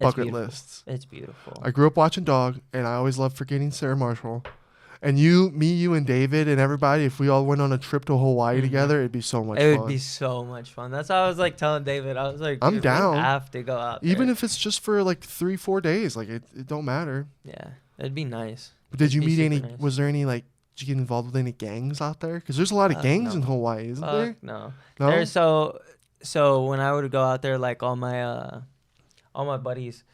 bucket beautiful. lists. It's beautiful. I grew up watching dog, and I always loved forgetting Sarah Marshall. And you and David and everybody, if we all went on a trip to Hawaii together, it'd be so much fun. It would be so much fun. That's how I was like telling David. I was like, I'm dude, down. We have to go out there. Even if it's just for like 3-4 days, like it don't matter. Yeah, it'd be nice. But did you It'd be meet any? super nice. Was there any like? Did you get involved with any gangs out there? Because there's a lot of gangs in Hawaii, isn't there? No. No. There's so when I would go out there, like all my buddies,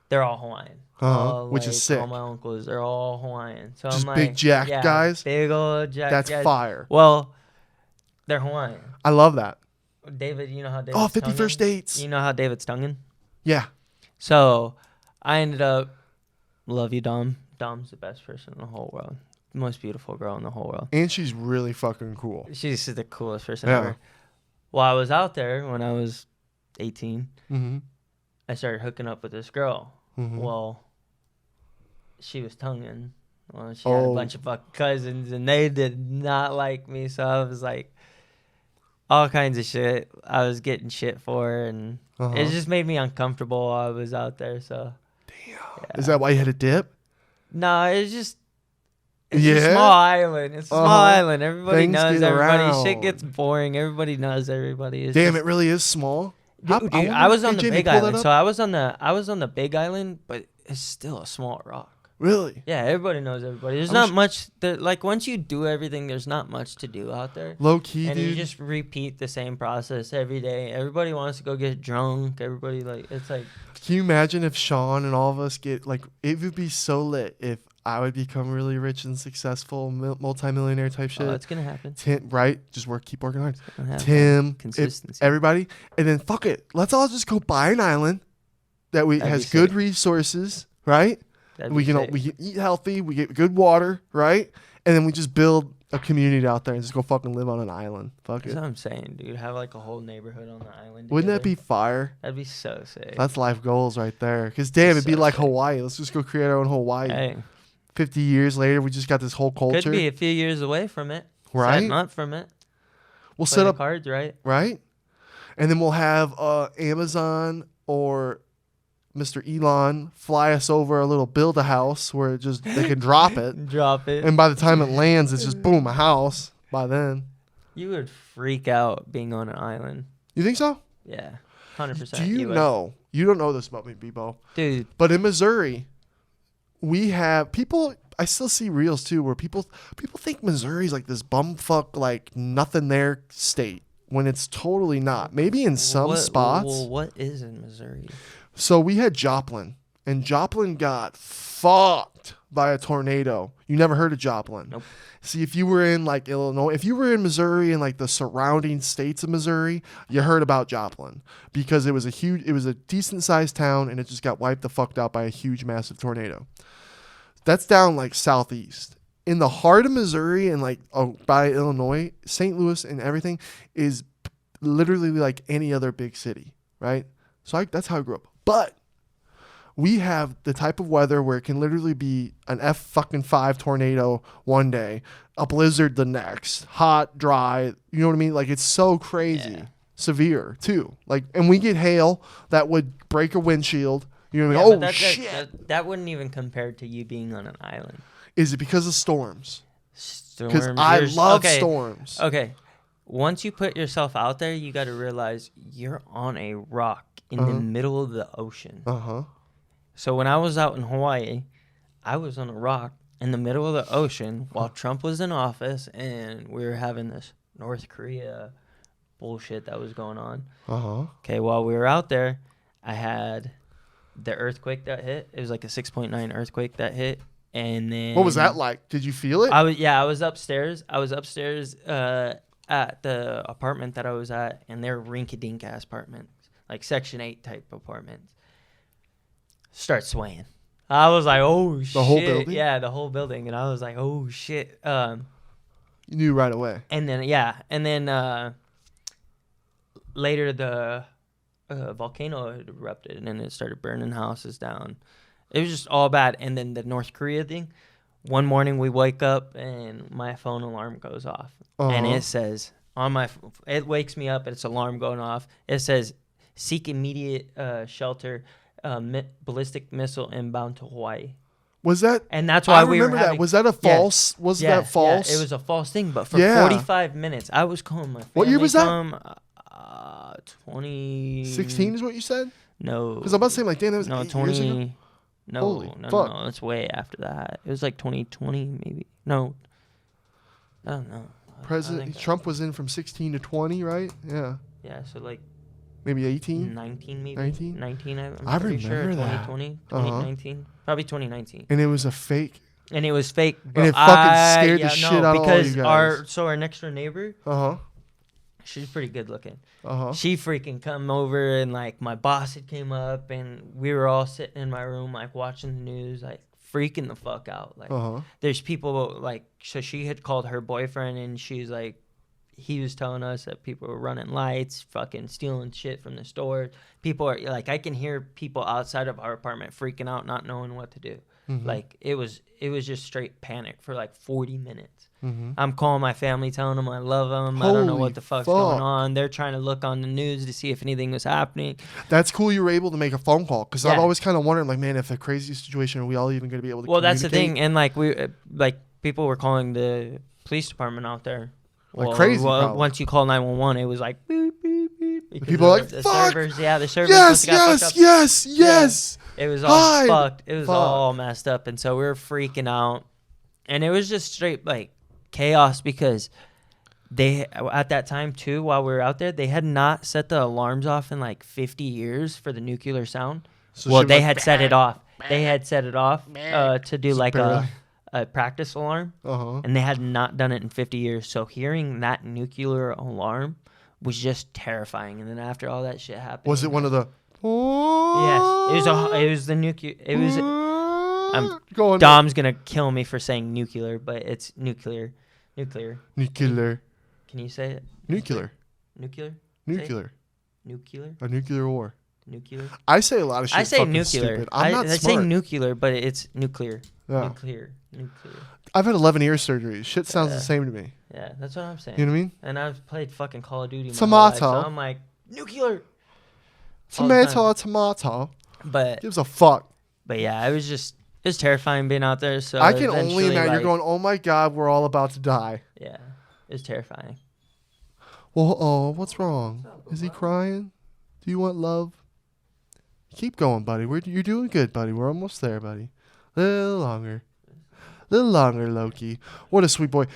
they're all Hawaiian. Which is sick. All my uncles, they're all Hawaiian. So Just I'm big like, jacked yeah, guys? Big old jack. That's guys. fire. Well, they're Hawaiian. I love that. David, you know how David's 50 Tongan? First Dates. You know how David's Tongan? Yeah. So I ended up, love you, Dom. Dom's the best person in the whole world. Most beautiful girl in the whole world. And she's really fucking cool. She's the coolest person Yeah. ever. Well, I was out there when I was 18. Mm-hmm. I started hooking up with this girl. Mm-hmm. Well, she was Tongan. Well, she had a bunch of fucking cousins, and they did not like me. So I was like, all kinds of shit. I was getting shit for her, and it just made me uncomfortable while I was out there. So, damn. Yeah. Is that why you had a dip? No, it's just. It's a small island. It's a small island. Everybody Things knows get everybody. around. Shit gets boring. Everybody knows everybody. It's Damn, just, it really is small. dude, I was on the Jamie, big pull that island. up. So I was on the big island, but it's still a small rock. Really? Yeah, everybody knows everybody. There's not much. Like once you do everything, there's not much to do out there. Low key, and dude. you just repeat the same process every day. Everybody wants to go get drunk. Everybody it's like. Can you imagine if Sean and all of us get like? It would be so lit if I would become really rich and successful, multimillionaire type shit. Oh, it's gonna happen. Tim, right? Just keep working hard. Tim, consistency. Everybody, and then fuck it. Let's all just go buy an island that has good resources, right? We can eat healthy. We get good water, right? And then we just build a community out there and just go fucking live on an island. Fuck That's it. what I'm saying, dude. Have like a whole neighborhood on the island. Wouldn't that together. be fire? That'd be so sick. That's life goals right there. Because damn, it'd be like Hawaii. Let's just go create our own Hawaii. Hey. 50 years later, we just got this whole culture. Could be a few years away from it. Right? Setting up from it. We'll set up cards, right? Right? And then we'll have Amazon or Mr. Elon fly us over a little build-a-house where they can drop it. Drop it. And by the time it lands, it's just boom, a house by then. You would freak out being on an island. You think so? Yeah. 100%. Do you know? You don't know this about me, Bebo. Dude. But in Missouri, we have people. I still see reels too where people think Missouri's like this bumfuck, like nothing there state when it's totally not. Maybe in some spots. Well, what is in Missouri? So we had Joplin, and Joplin got fucked by a tornado. You never heard of Joplin? Nope. See, if you were in like Illinois, if you were in Missouri and like the surrounding states of Missouri, you heard about Joplin because it was a decent sized town and it just got wiped the fuck out by a huge, massive tornado. That's down like southeast. In the heart of Missouri and like by Illinois, St. Louis and everything is literally like any other big city, right? So that's how I grew up. But we have the type of weather where it can literally be an F5 tornado one day, a blizzard the next, hot, dry. You know what I mean? Like it's so crazy, severe too. Like, and we get hail that would break a windshield. You know what I mean? Shit. That wouldn't even compare to you being on an island. Is it because of storms? Because Storms. I love storms. Okay. Once you put yourself out there, you got to realize you're on a rock in the middle of the ocean. So when I was out in Hawaii, I was on a rock in the middle of the ocean while Trump was in office and we were having this North Korea bullshit that was going on. Okay, while we were out there, I had the earthquake that hit. It was like a 6.9 earthquake that hit. And then what was that like? Did you feel it? I was upstairs. I was upstairs at the apartment that I was at, and they're rinky-dink ass apartments, like Section 8 type apartments. Start swaying. I was like, oh shit. The whole building? Yeah, the whole building. And I was like, oh shit. You knew right away. And then later the volcano had erupted and it started burning houses down. It was just all bad. And then the North Korea thing, one morning we wake up and my phone alarm goes off. And it says it wakes me up and it's alarm going off. It says seek immediate shelter, ballistic missile inbound to Hawaii. Was that? And that's why we remember were having, that. Was that a false? Was that false? Yeah, it was a false thing. But for 45 minutes, I was calling my family. What year was that? 2016 is what you said? No. Because I'm about to say, like, damn, that was 20. 8 years ago? No. It's way after that. It was like 2020, maybe. No. I don't know. President Trump was in from 16 to 20, right? Yeah. Yeah, so like maybe 18? 19, maybe. 19? 19, I'm I pretty remember sure. that. 2020, 2019. Probably 2019. And it was a fake. And it was fake. And it fucking scared the shit out of all you guys. Because our next door neighbor, she's pretty good looking. She freaking come over and like my boss had came up and we were all sitting in my room like watching the news, like freaking the fuck out. Like there's people like, so she had called her boyfriend and she's like, he was telling us that people were running lights, fucking stealing shit from the store. People are like, I can hear people outside of our apartment freaking out, not knowing what to do. Like it was just straight panic for like 40 minutes. I'm calling my family, telling them I love them. I don't know what the fuck's going on. They're trying to look on the news to see if anything was happening. That's cool you were able to make a phone call because I've always kind of wondered, like, man, if a crazy situation, are we all even going to be able to communicate? That's the thing. And like people were calling the police department out there. Like crazy. Once you call 911, it was like beep, beep, beep. People are like, the fuck! servers, the servers. Yes. It was all fucked. It was all messed up. And so we were freaking out. And it was just straight like chaos because they, at that time too, while we were out there, they had not set the alarms off in like 50 years for the nuclear sound. So they had set it off. they had set it off to do like a practice alarm, and they had not done it in 50 years. So hearing that nuclear alarm was just terrifying. And then after all that shit happened, was it one of the? Yes, it was the nuclear. It was. Dom's gonna kill me for saying nuclear, but it's nuclear. Nuclear. Can you say it? Nuclear. Nuclear. Nuclear. Nuclear. A nuclear war. Nuclear. I say a lot of shit. I say nuclear. Stupid. I'm not I smart. say nuclear, but it's nuclear. Yeah. Nuclear. I've had 11 ear surgeries. Shit sounds the same to me. Yeah, that's what I'm saying. You know what I mean? And I've played fucking Call of Duty. Tomato. So I'm like nuclear. Tomato. But gives a fuck. But yeah, it was terrifying being out there. So I can only imagine. You're going, oh my god, we're all about to die. Yeah, it was terrifying. Well, what's wrong? Is he crying? Do you want love? Keep going, buddy. You're doing good, buddy. We're almost there, buddy. Little longer, Loki. What a sweet boy.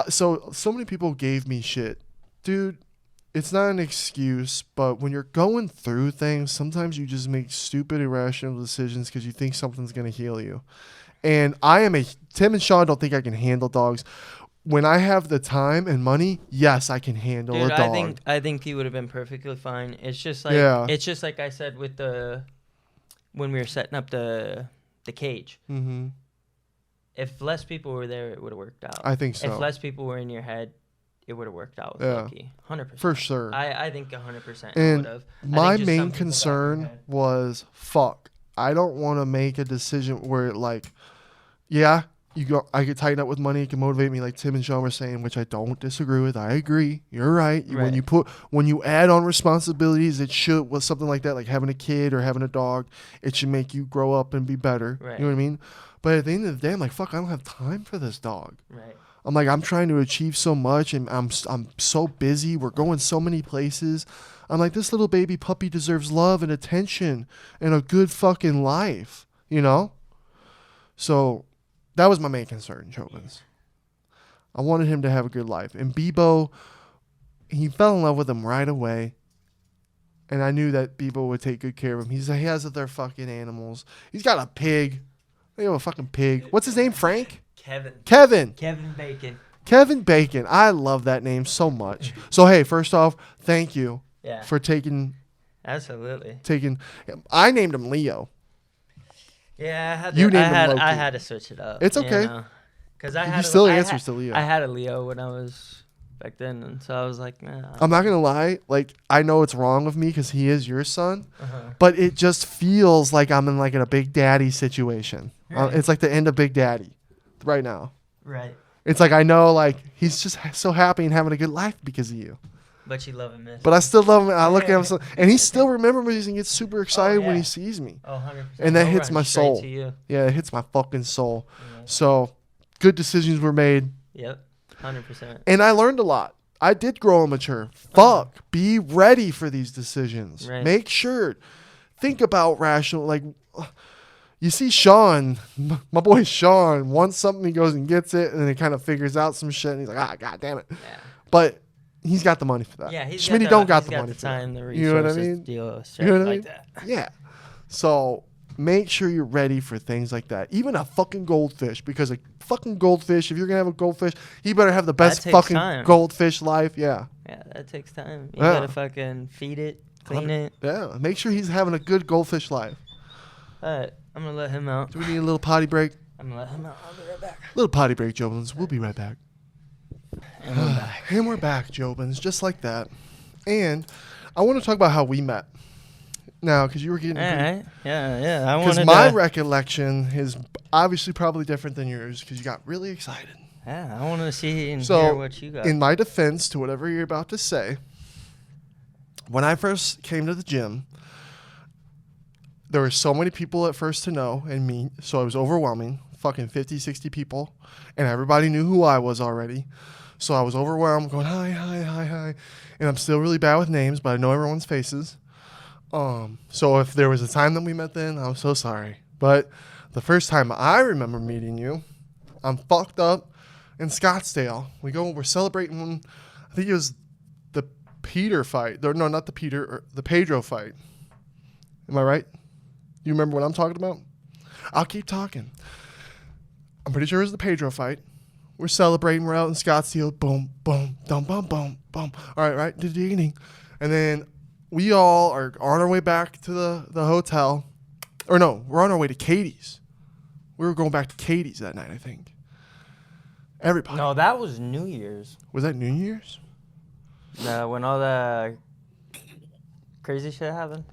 So many people gave me shit, dude. It's not an excuse, but when you're going through things, sometimes you just make stupid, irrational decisions because you think something's gonna heal you. And Tim and Sean don't think I can handle dogs. When I have the time and money, yes, I can handle a dog. I think he would have been perfectly fine. It's just like it's just like I said with when we were setting up the cage. Mm-hmm. If less people were there, it would have worked out. I think so. If less people were in your head, it would have worked out with Loki. 100%. For sure. I think 100% and would have. My main concern was, I don't want to make a decision where I could tighten up with money. It can motivate me, like Tim and Sean were saying, which I don't disagree with. I agree. You're right. When you add on responsibilities, it should with something like that, like having a kid or having a dog, it should make you grow up and be better. Right. You know what I mean? But at the end of the day, I'm like, I don't have time for this dog. Right. I'm like, I'm trying to achieve so much, and I'm so busy. We're going so many places. I'm like, this little baby puppy deserves love and attention and a good fucking life, you know? So that was my main concern, JOBINS. I wanted him to have a good life. And Bebo, he fell in love with him right away. And I knew that Bebo would take good care of him. He has other fucking animals. He's got a pig. They have a fucking pig. What's his name? Frank? Kevin Bacon. Kevin Bacon. I love that name so much. So, hey, first off, thank you for taking. Absolutely. I named him Leo. Yeah, I had to switch it up. It's okay. Because he still answers to Leo. I had a Leo when I was back then, and so I was like, nah. I'm not gonna lie. Like, I know it's wrong of me because he is your son, but it just feels like I'm in a Big Daddy situation. Right. It's like the end of Big Daddy, right now. Right. It's like I know, he's just so happy and having a good life because of you. But you love him, But I still love him. I look at him, and he still remembers and gets super excited when he sees me. Oh, 100%. And that hits my soul. Yeah, it hits my fucking soul. Yeah. So, good decisions were made. Yep, 100%. And I learned a lot. I did grow and mature. Be ready for these decisions. Right. Make sure. Think about rational. You see Sean, my boy Sean, wants something, he goes and gets it, and then he kind of figures out some shit, and he's like, god damn it. Yeah. But he's got the money for that. Yeah, Schmitty don't got the money for that. You know what I mean? You know what I mean? Yeah. So make sure you're ready for things like that. Even a fucking goldfish, because a fucking goldfish, if you're going to have a goldfish, he better have the best fucking goldfish life. Yeah. Yeah, that takes time. You got to fucking feed it, clean it. Yeah, make sure he's having a good goldfish life. All right, I'm going to let him out. Do we need a little potty break? I'm going to let him out. I'll be right back. Little potty break, JOBINS. We'll be right back. And we're back. And we're back, JOBINS, just like that. And I want to talk about how we met. Now, because you were getting... Yeah. Because my recollection is obviously probably different than yours because you got really excited. Yeah, I want to see and hear what you got. In my defense to whatever you're about to say, when I first came to the gym, there were so many people at first to know and meet, so it was overwhelming. Fucking 50, 60 people. And everybody knew who I was already. So I was overwhelmed, going, hi. And I'm still really bad with names, but I know everyone's faces. So if there was a time that we met then, I'm so sorry. But the first time I remember meeting you, I'm fucked up in Scottsdale. We're celebrating, I think it was the Peter fight. No, not the Peter, the Pedro fight. Am I right? You remember what I'm talking about? I'll keep talking. I'm pretty sure it was the Pedro fight. We're celebrating. We're out in Scottsdale. Boom, boom, dum, bum, boom, boom. All right, right. And then we all are on our way back to the hotel. Or no, we're on our way to Katie's. We were going back to Katie's that night, I think. Everybody. No, that was New Year's. Was that New Year's? When all the crazy shit happened.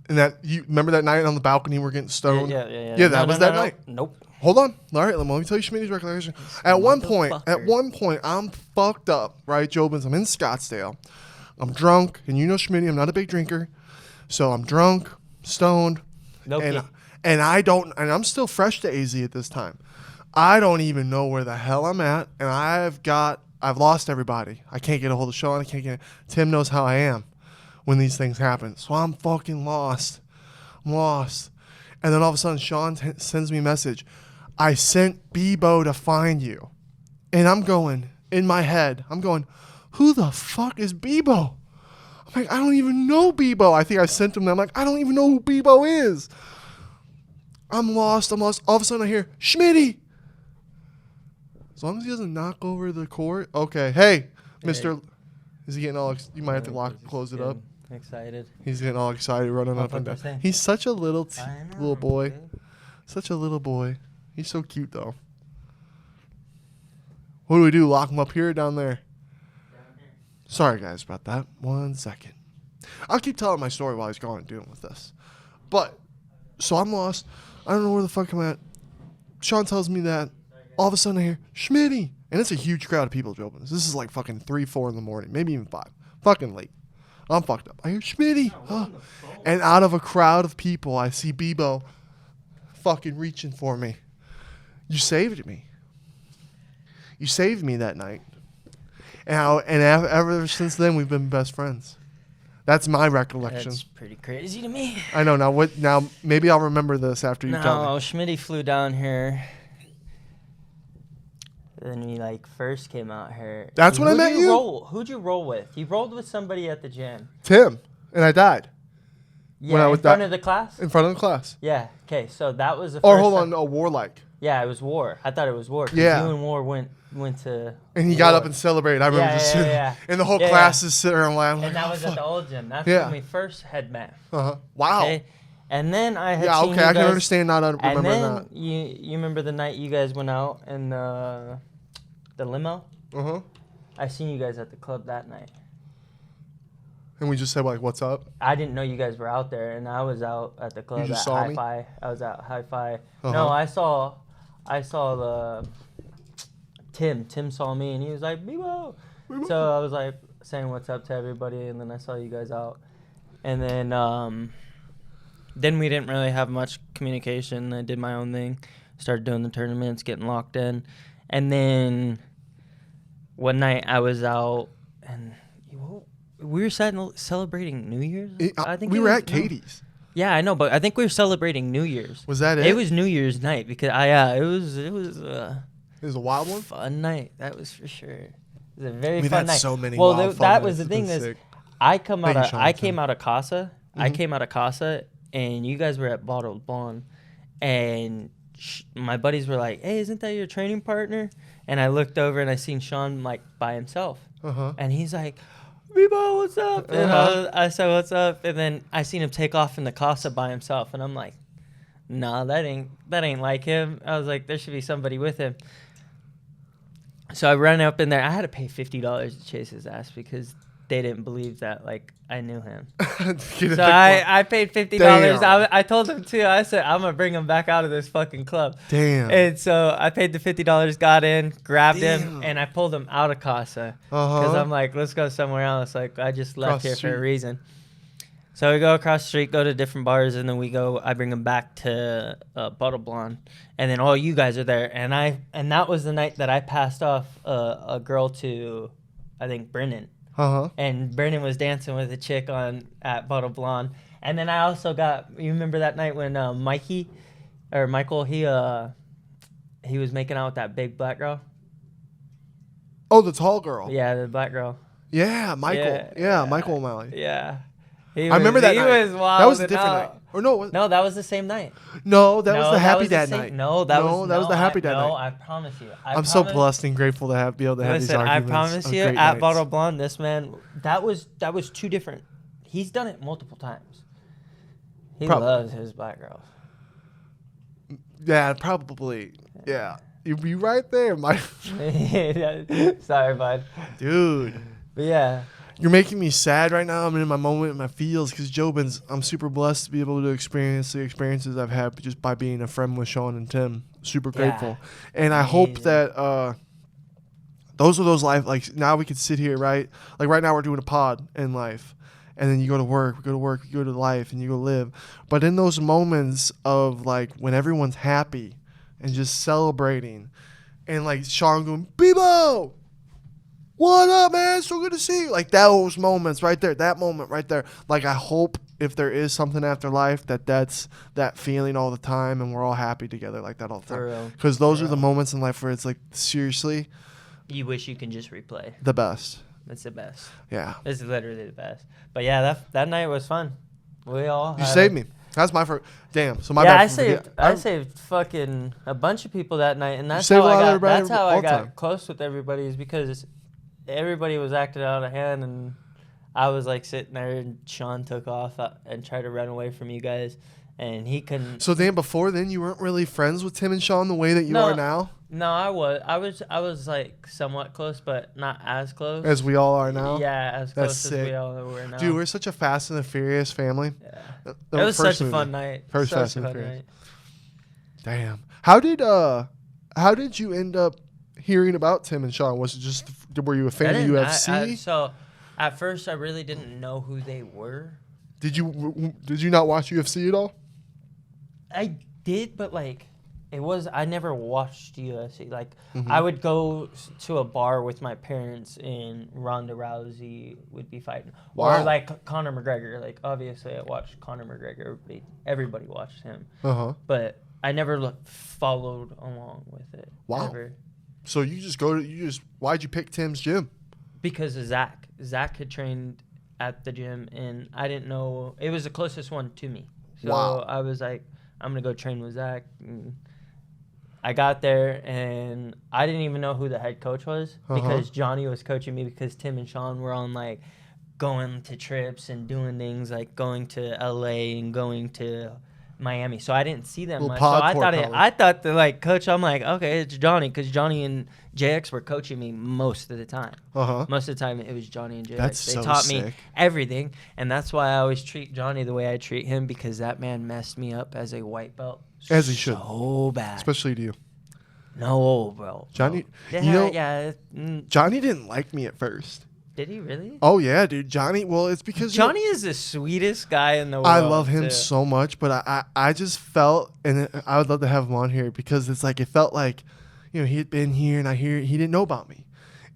And that you remember that night on the balcony we're getting stoned? Yeah. Yeah, that was that night. Nope. Hold on. All right, let me tell you Schmitty's recollection. At one point, I'm fucked up, right, Jobins? I'm in Scottsdale. I'm drunk, and you know Schmitty, I'm not a big drinker. So I'm drunk, stoned, and I'm still fresh to AZ at this time. I don't even know where the hell I'm at, and I've lost everybody. I can't get a hold of Sean. Tim knows how I am when these things happen. So I'm fucking lost. I'm lost. And then all of a sudden, Sean sends me a message. I sent Bebo to find you. And I'm going, in my head, who the fuck is Bebo? I'm like, I don't even know Bebo. I think I sent him that. I'm like, I don't even know who Bebo is. I'm lost. All of a sudden, I hear, Schmitty. As long as he doesn't knock over the court. Okay. Hey, Mr. Is he getting all you might have to close it up. Excited. He's getting all excited, running up and down. He's such a little boy. Dude. Such a little boy. He's so cute, though. What do we do? Lock him up here or down there? Sorry, guys, about that. 1 second. I'll keep telling my story while he's going and dealing with this. But, so I'm lost. I don't know where the fuck I'm at. Sean tells me that. All of a sudden I hear, Schmitty. And it's a huge crowd of people, Jobins. This is like fucking 3, 4 in the morning. Maybe even 5. Fucking late. I'm fucked up. I hear Schmitty. And out of a crowd of people, I see Bebo fucking reaching for me. You saved me. You saved me that night. And ever since then, we've been best friends. That's my recollection. That's pretty crazy to me. I know. Now maybe I'll remember this after you tell me. No, Schmitty flew down here. Then we first came out here. That's when I met you? Who'd you roll with? You rolled with somebody at the gym. Tim. And I died. Yeah, in front of the class? In front of the class. Yeah. Okay, so that was the first Or hold on, Warlike. Yeah, it was War. I thought it was War. Yeah. You and War went to and he got up and celebrated. I remember just sitting. And the whole class is sitting there and laughing. And that was at the old gym. That's when we first had met. Uh-huh. Wow. Okay? And then I had seen you I can understand not remembering that. And then you remember the night you guys went out in the limo? Uh-huh. I seen you guys at the club that night. And we just said, what's up? I didn't know you guys were out there, and I was out at the club at Hi-Fi. I was at Hi-Fi. Uh-huh. No, I saw the Tim. Tim saw me, and he was like, Bebo. So I was saying what's up to everybody, and then I saw you guys out. And then we didn't really have much communication. I did my own thing, started doing the tournaments, getting locked in. And then one night I was out, and we were celebrating New Year's. I think we were at Katie's. Yeah, I know, but I think we were celebrating New Year's. Was that it? It was New Year's night because it was It was a wild one. Fun night. That was for sure. It was a very fun night. So many. Well, that was the thing is, I came out of Casa. Mm-hmm. I came out of Casa, and you guys were at Bottled Blonde, and my buddies were like, "Hey, isn't that your training partner?" And I looked over and I seen Sean by himself, and he's like, Bebo, what's up? And I said, what's up? And then I seen him take off in the Casa by himself. And I'm like, nah, that ain't like him. I was like, there should be somebody with him. So I ran up in there. I had to pay $50 to chase his ass because they didn't believe that, I knew him. So I paid $50. I told him, too. I said, I'm going to bring him back out of this fucking club. Damn. And so I paid the $50, got in, grabbed him, and I pulled him out of Casa. Because I'm like, let's go somewhere else. I just left here for a reason. So we go across the street, go to different bars, and then I bring him back to Bottle Blonde. And then all you guys are there. And that was the night that I passed off a girl to, I think, Brennan. And Brennan was dancing with a chick at Bottle Blonde. And then I also you remember that night when Michael, he was making out with that big black girl? Oh, the tall girl. Yeah, the black girl. Yeah, Michael. Yeah, Michael O'Malley. Yeah. I remember that He night. was wild. That was a different night. Or no, no, that was the same night. no, that was No, the that Happy was the Dad same- night. No, that was the Happy Dad No, night. I promise you. I'm so blessed and grateful to be able to have these Listen, I arguments. promise of you, great at nights. Bottle Blonde, this man, that was two different. He's done it multiple times. He loves his black girls. Yeah, probably. Yeah. You'd be right there, my Sorry, bud. dude. But yeah. You're making me sad right now. I'm in my moment, in my feels, because Jobins, I'm super blessed to be able to experience the experiences I've had just by being a friend with Sean and Tim. Super grateful. And I hope that those are those life, like now we could sit here, right? Like right now we're doing a pod in life. And then you go to work, we go to work, you go to life, and you go live. But in those moments of like when everyone's happy and just celebrating, and like Sean going, Bebo, what up, man? So good to see you. Like those moments right there, that moment right there. Like I hope if there is something after life, that's that feeling all the time, and we're all happy together like that all the time. Because those are the moments in life where it's like seriously, you wish you can just replay. The best. It's the best. Yeah. It's literally the best. But yeah, that night was fun. We all. You saved me. That's my first. Damn. So my bad. I saved fucking a bunch of people that night, and that's saved how a lot I of got. That's how I all got time. close with everybody, is because everybody was acting out of hand, and I was like sitting there, and Sean took off and tried to run away from you guys, and he couldn't. So then, before then, you weren't really friends with Tim and Sean the way that you are now. No, I was like somewhat close, but not as close as we all are now. Yeah, as That's close sick. as we all were now. Dude, we're such a Fast and the Furious family. Yeah. It was such a fun night. First Such Fast a and the fun Furious. night. Damn. How did you end up hearing about Tim and Sean? Was it just were you a fan of UFC? So at first I really didn't know who they were. Did you not watch UFC at all? I did, but like I never watched UFC. Like I would go to a bar with my parents and Ronda Rousey would be fighting. Wow. Or like Conor McGregor. Like obviously I watched Conor McGregor. Everybody watched him. But I never followed along with it. Wow. Ever. So why'd you pick Tim's gym? Because of Zach. Zach had trained at the gym and I didn't know, it was the closest one to me. So wow. I was like, I'm going to go train with Zach. And I got there and I didn't even know who the head coach was because Johnny was coaching me because Tim and Sean were on like going to trips and doing things like going to LA and going to Miami. So I didnn't see them much. So I thought the like coach, I'm like, okay, it's Johnny because Johnny and JX were coaching me most of the time. Most of the time it was Johnny and JX. They taught me everything. And that's why I always treat Johnny the way I treat him because that man messed me up as a white belt. As he should. So bad. Especially to you. No, bro. Johnny, Johnny didn't like me at first. Did he really? Oh, yeah, dude. Johnny, well, it's because... Johnny is the sweetest guy in the world. I love him so much, but I just felt, and I would love to have him on here because it's like, it felt like, he had been here and he didn't know about me.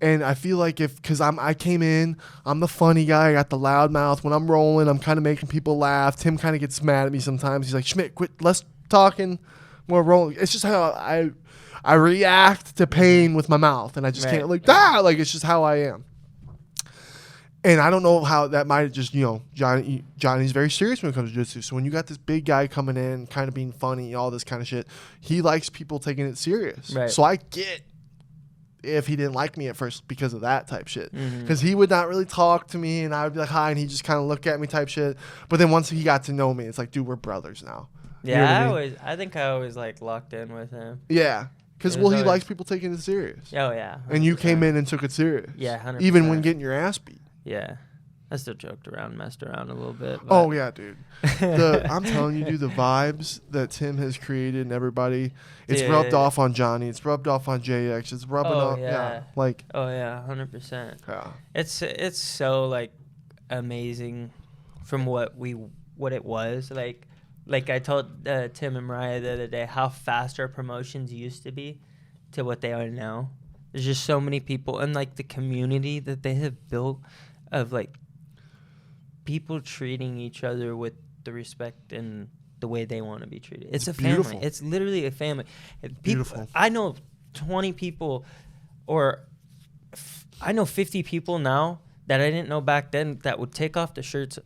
And I feel like because I came in, I'm the funny guy, I got the loud mouth. When I'm rolling, I'm kind of making people laugh. Tim kind of gets mad at me sometimes. He's like, Schmidt, quit less talking, more rolling. It's just how I react to pain with my mouth, and I just can't it's just how I am. And I don't know how that might have just, Johnny's very serious when it comes to jiu-jitsu. So when you got this big guy coming in, kind of being funny, all this kind of shit, he likes people taking it serious. Right. So I get if he didn't like me at first because of that type shit. Because he would not really talk to me, and I would be like, hi, and he just kind of look at me type shit. But then once he got to know me, it's like, dude, we're brothers now. Yeah, I think I always like locked in with him. Yeah. Because, he likes people taking it serious. Oh, yeah. 100%. And you came in and took it serious. Yeah, 100%. Even when getting your ass beat. Yeah. I still joked around, messed around a little bit. Oh, yeah, dude. I'm telling you, dude, the vibes that Tim has created and everybody, it's rubbed off on Johnny. It's rubbed off on JX. It's rubbing off. Yeah. Like. Oh, yeah, 100%. Yeah. It's so, like, amazing from what it was. Like I told Tim and Mariah the other day how fast our promotions used to be to what they are now. There's just so many people and like the community that they have built of like people treating each other with the respect and the way they want to be treated. It's a family. Beautiful. It's literally a family. Beautiful. I know 20 people I know 50 people now that I didn't know back then that would take off the shirts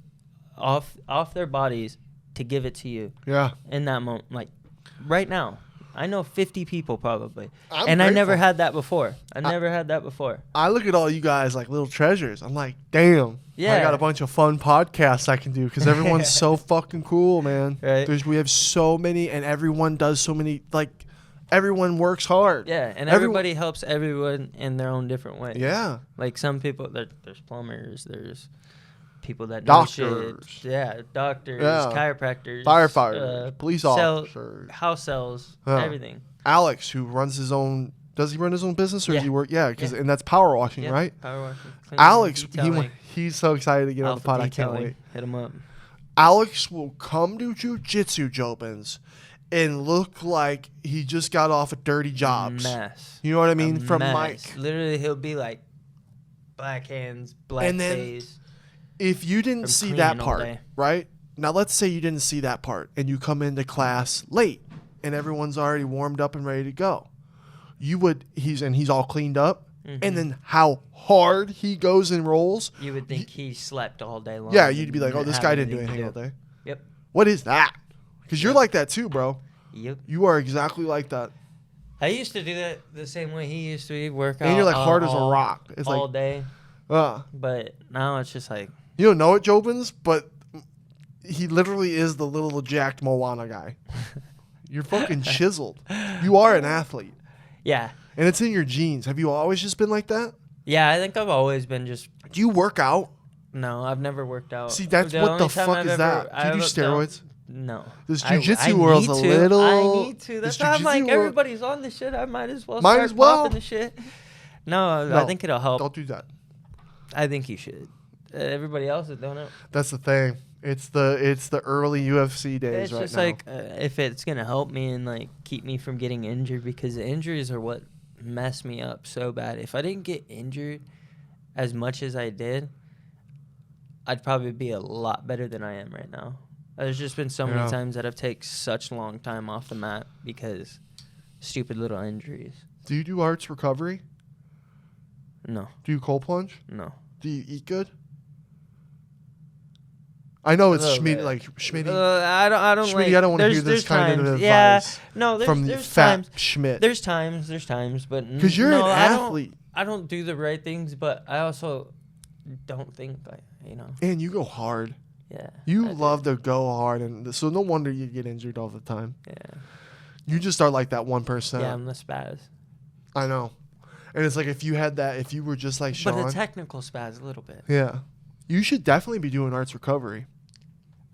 off their bodies to give it to you. Yeah. In that moment, like right now, I know 50 people probably, I'm and grateful. I never had that before. Never had that before. I look at all you guys like little treasures. I'm like, damn. Yeah. I got a bunch of fun podcasts I can do because everyone's so fucking cool, man. Right. We have so many, and everyone does so many. Like, everyone works hard. Yeah, and everybody helps everyone in their own different way. Yeah. Like some people, there's plumbers, there's people that Doctors. know shit. Yeah, doctors, Yeah. chiropractors, firefighters, police officers, house sales, Yeah. everything. Alex, who runs his own. Does he run his own business or does Yeah. he work? Yeah, Yeah. and that's power washing, Yeah, right? power washing. Cleaning, Alex, detailing, he's so excited to get on the alpha pod. I can't detailing. wait. Hit him up. Alex will come to Jiu-Jitsu Jobins and look like he just got off of dirty jobs. Mess. You know what I mean? A From mess. Mike. Literally, he'll be like black hands, black And then face. If you didn't From see that cleaning all part, day. right? Now let's say you didn't see that part and you come into class late and everyone's already warmed up and ready to go. He's all cleaned up. Mhm. And then how hard he goes and rolls. You would think he slept all day long. Yeah, you'd be like, and oh, this have guy didn't do anything anything to all day. Yep. What is that? Because you're Yep. like that too, bro. Yep. You are exactly like that. I used to do that the same way he used to work out. And you're like hard as a all- rock. It's all like, day. uh, But now it's just like, you don't know it, Jobins, but he literally is the little jacked Moana guy. You're fucking chiseled. You are an athlete. yeah. And it's in your genes. Have you always just been like that? Yeah, I think I've always been just, Do you work out? no, I've never worked out. See, that's what only the time fuck I've is ever- that? Do you do I've- steroids? No. This I jiu-jitsu world's need a to. little... I need to. That's this why I'm like, jiu-jitsu world- everybody's on this shit. I might as well Might start as well. popping the shit. No, No, I think it'll help. Don't do that. I think you should. Everybody else is doing it. That's the thing. It's the early UFC days It's right just now. like if it's gonna help me and like keep me from getting injured, because the injuries are what mess me up so bad. If I didn't get injured as much as I did, I'd probably be a lot better than I am right now. There's just been so Yeah. many times that I've taken such long time off the mat because stupid little injuries. Do you do arts recovery? No, Do you cold plunge? no. Do you eat good? I know it's A little Schmitty, bit. like Schmitty. I don't Schmitty, like. I don't want to hear there's this kind of times- advice Yeah, no. from the There's fat times. Schmidt. There's times, but Because you're no, an I don't- athlete. I don't do the right things, but I also don't think And you go hard. Yeah. You I do. love to go hard, and so no wonder you get injured all the time. Yeah. You just are like that 1%. Yeah, I'm the spaz. I know. And it's like if you had that, if you were just like Sean. But a technical spaz, a little bit. Yeah. You should definitely be doing arts recovery.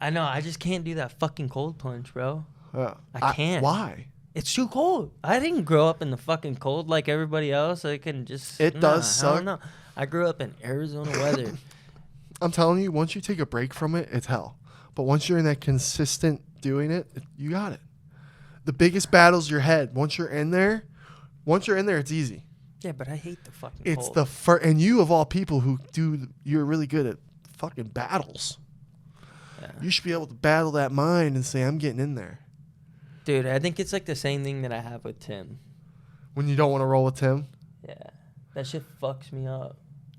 I know. I just can't do that fucking cold plunge, bro. Yeah. I can't. Why? It's too cold. I didn't grow up in the fucking cold like everybody else. I can just. It does suck. No, I grew up in Arizona weather. I'm telling you, once you take a break from it, it's hell. But once you're in that consistent doing it, you got it. The biggest battle's your head. Once you're in there, it's easy. Yeah, but I hate the fucking It's cold. the first, and you of all people who do, you're really good at fucking battles. Yeah. You should be able to battle that mind and say, I'm getting in there. Dude, I think it's like the same thing that I have with Tim. When you don't want to roll with Tim. Yeah. That shit fucks me up.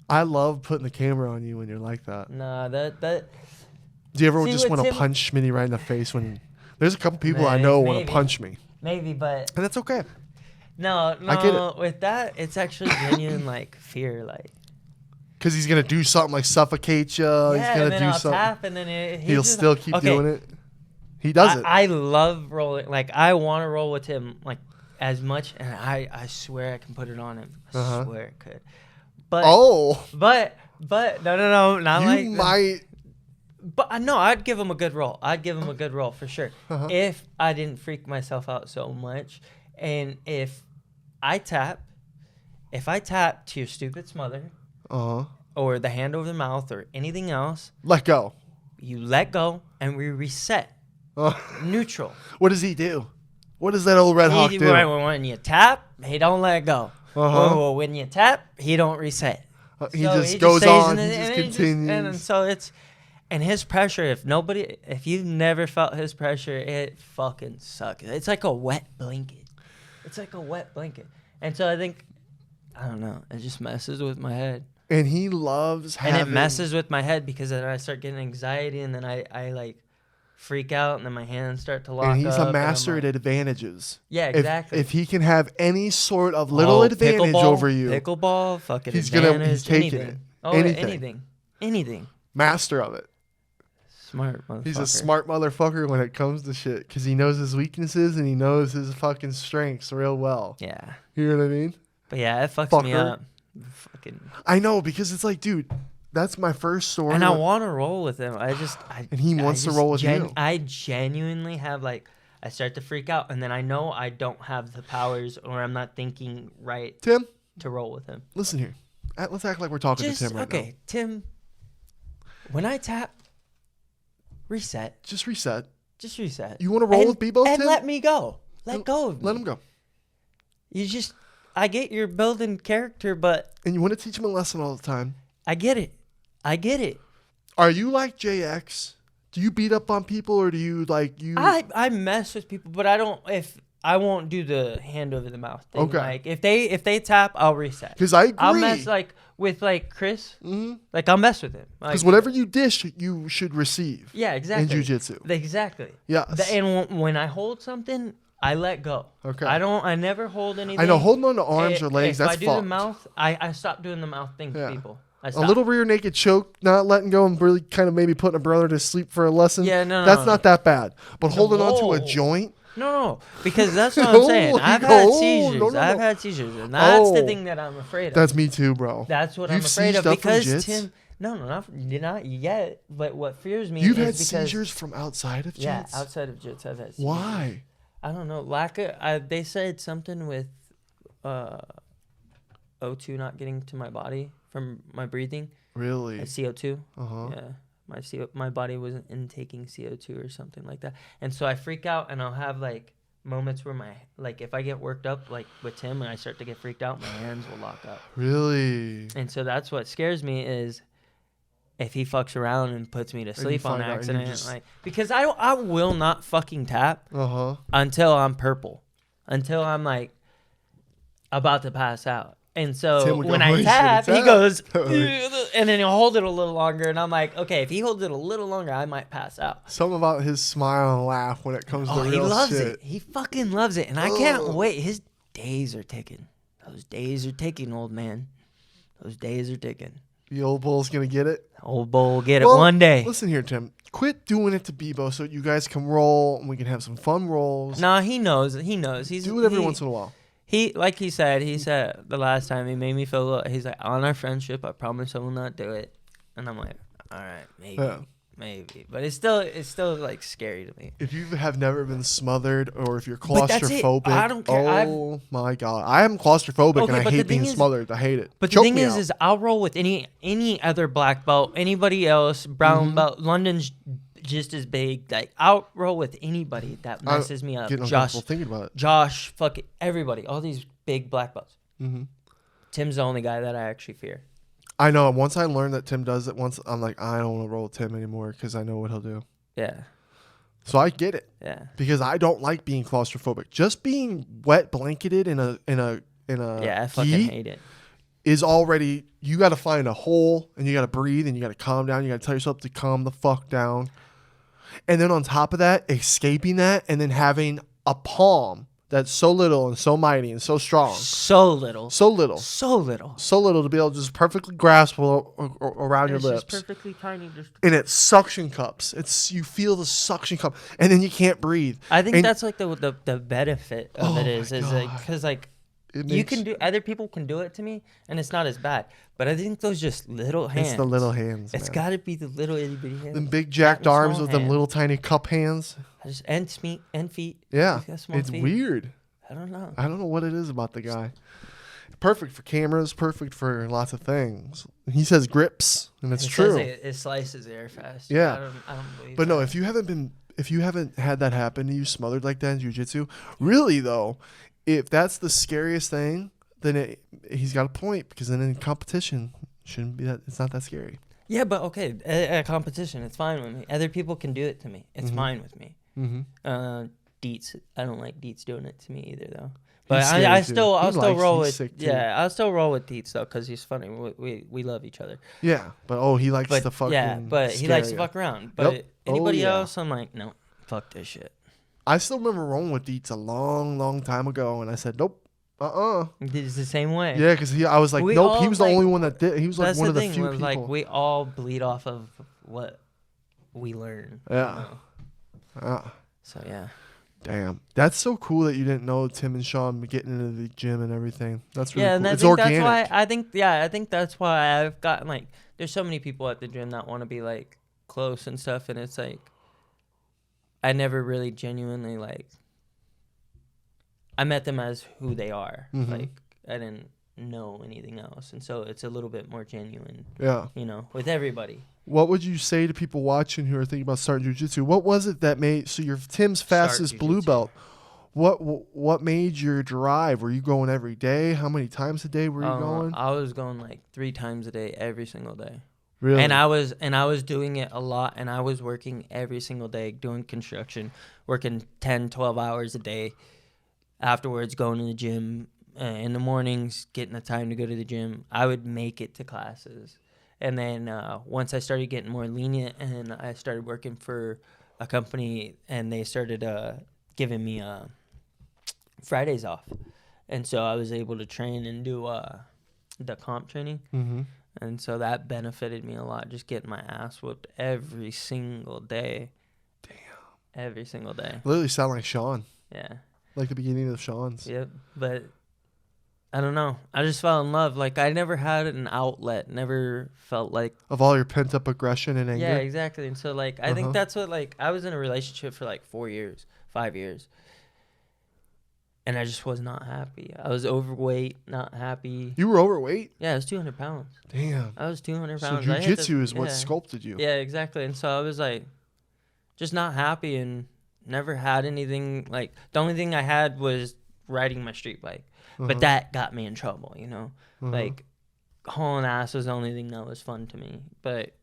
I love putting the camera on you when you're like that. Nah, that Do you ever See, just with want to Tim- punch Schmitty right in the face when there's a couple people I know want Maybe. to punch me, maybe, but and that's okay. no, I get it. with that, it's actually genuine like fear, like Because he's gonna do something like suffocate you. yeah, he's and gonna then do I'll something. tap, and then He'll just, still keep okay, doing it. He does it. I love rolling. Like I want to roll with him like as much, and I swear I can put it on him. I swear it could. But but no, not you like might. But no, I'd give him a good roll. I'd give him a good roll for sure. If I didn't freak myself out so much, and if I tap to your stupid smother, or the hand over the mouth, or anything else, Let go. you let go, and we reset. Neutral. What does he do? What does that old Red Hawk do? When you tap, he don't let go. Or when you tap, he don't reset. He So just goes stays on. in He it, just and continues. and so it's, and his pressure. If you've never felt his pressure, it fucking sucks. It's like a wet blanket. And so I think, I don't know, it just messes with my head. And he loves having... And it messes with my head because then I start getting anxiety and then I like freak out and then my hands start to lock up. And he's a master at advantages. Yeah, exactly. If he can have any sort of little advantage over you. Pickleball, fucking he's taking it. Oh, anything. Master of it. Smart motherfucker. He's a smart motherfucker when it comes to shit because he knows his weaknesses and he knows his fucking strengths real well. Yeah. You know what I mean? But yeah, it fucks me up. Fucking. I know because it's like, dude, that's my first story. And I want to roll with him. And he wants to roll with you. I genuinely have like, I start to freak out and then I know I don't have the powers or I'm not thinking right. Tim? To roll with him. Listen here. Let's act like we're talking to Tim right now. Okay, Tim. When I tap, reset. Just reset. Just reset. You want to roll with Bebo, and Tim? let me go. Let go of me. Let him go. I get you're building character, but... And you want to teach him a lesson all the time. I get it. Are you like JX? Do you beat up on people or do you like you... I mess with people, but I won't do the hand over the mouth thing. Okay. Like if they tap, I'll reset. Because I agree. I'll mess with Chris. Mm-hmm. Like I'll mess with him. Because whatever you dish, you should receive. Yeah, exactly. In jiu-jitsu. Exactly. Yes. And when I hold something, I let go. Okay. I never hold anything. I know holding on to arms or legs, that's fucked. If I do the mouth, I stop doing the mouth thing to people. A little rear naked choke, not letting go and really kind of maybe putting a brother to sleep for a lesson. Yeah, no. That's not that bad. But holding on to a joint. No, because that's what I'm saying. I've had seizures. I've had seizures, and that's the thing that I'm afraid of. That's me too, bro. That's what I'm afraid of because Tim. No, not yet. But what fears me. You've had seizures from outside of Jitz? Yeah, outside of Jitz, I've had seizures. Why? I don't know. They said something with O2 not getting to my body from my breathing. Really? CO2. Uh-huh. Yeah. My body wasn't intaking CO2 or something like that. And so I freak out and I'll have like moments where if I get worked up like with Tim and I start to get freaked out, my hands will lock up. Really? And so that's what scares me is if he fucks around and puts me to sleep on accident. Because I will not fucking tap until I'm purple. Until I'm like about to pass out. And so when I tap, he goes, and then he'll hold it a little longer. And I'm like, okay, if he holds it a little longer, I might pass out. Something about his smile and laugh when it comes to real shit. He loves it. He fucking loves it. And I can't wait. His days are ticking. Those days are ticking, old man. Those days are ticking. The old bull's going to get it? The old bull will get it one day. Listen here, Tim. Quit doing it to Bebo so you guys can roll and we can have some fun rolls. Nah, he knows. He knows. Do it every once in a while. He said the last time he made me feel little, he's like, on our friendship, I promise I will not do it. And I'm like, all right, maybe. But it's still like scary to me. If you have never been smothered or if you're claustrophobic, I don't care. Oh my God. I am claustrophobic and I hate being smothered. I hate it. But the thing is I'll roll with any other black belt, anybody else, brown belt. London's just as big. Like I'll roll with anybody that messes me up. Josh, thinking about it. Josh, fuck it, everybody, all these big black belts. Mm-hmm. Tim's the only guy that I actually fear. I know. Once I learned that Tim does it, I'm like, I don't want to roll with Tim anymore because I know what he'll do. Yeah. So I get it. Yeah. Because I don't like being claustrophobic. Just being wet blanketed in a I fucking hate it. Is already, you got to find a hole and you got to breathe and you got to calm down. You got to tell yourself to calm the fuck down. And then on top of that, escaping that and then having a palm that's so little and so mighty and so strong. So little to be able to just perfectly grasp around your lips. Just perfectly tiny. And it's suction cups. You feel the suction cup, and then you can't breathe. I think that's like the benefit of it is like because like you can do other people can do it to me, and it's not as bad. But I think those just little hands. It's the little hands. It's got to be the little itty bitty hands. Them big jacked arms with them little tiny cup hands. And feet. Yeah, it's weird. I don't know. I don't know what it is about the guy. Perfect for cameras. Perfect for lots of things. He says grips, and it's true. It slices air fast. Yeah, I don't believe. But no, if you haven't had that happen to you, smothered like that in jiu-jitsu, really though, if that's the scariest thing, then he's got a point because then in competition shouldn't be that. It's not that scary. Yeah, but okay, at competition, it's fine with me. Other people can do it to me. It's fine with me. Mm-hmm. Dietz, I don't like Dietz doing it to me either, though. But He's scary, I'll too. still roll He's with sick, too. I'll still roll with Dietz though because he's funny. We love each other. Yeah, but he likes to fucking he likes to scare fuck around. But Yep. anybody else, I'm like, no, fuck this shit. I still remember rolling with Dietz a long, long time ago, and I said, nope, It's the same way. Yeah, because I was like, nope. He was the only one that did. He was like one of the few people. Like we all bleed off of what we learn. Yeah. You know? So yeah. Damn, that's so cool that you didn't know Tim and Sean getting into the gym and everything. That's really cool. And it's organic. That's why I think that's why I've gotten like. There's so many people at the gym that want to be like close and stuff, and it's like I never really genuinely like. I met them as who they are. Mm-hmm. Like I didn't know anything else, and so it's a little bit more genuine. Yeah. You know, with everybody. What would you say to people watching who are thinking about starting jiu-jitsu? What was it that made you're Tim's fastest blue belt? What made your drive? Were you going every day? How many times a day were you going? I was going like 3 times a day, every single day. Really? And I was doing it a lot, and I was working every single day, doing construction, working 10, 12 hours a day. Afterwards, going to the gym in the mornings, getting the time to go to the gym. I would make it to classes. And then once I started getting more lenient and I started working for a company and they started giving me Fridays off. And so I was able to train and do the comp training. Mm-hmm. And so that benefited me a lot, just getting my ass whooped every single day. Damn. Every single day. Literally sound like Sean. Yeah. Like the beginning of Sean's. Yep. But I don't know. I just fell in love. Like, I never had an outlet. Never felt like... Of all your pent-up aggression and anger? Yeah, exactly. And so, like, I think that's what, like... I was in a relationship for, like, 5 years. And I just was not happy. I was overweight, not happy. You were overweight? Yeah, I was 200 pounds. Damn. I was 200 So pounds. jiu-jitsu is what sculpted you. Yeah, exactly. And so I was, like, just not happy and never had anything... Like, the only thing I had was riding my street bike. But that got me in trouble, you know? Like, hauling ass was the only thing that was fun to me. But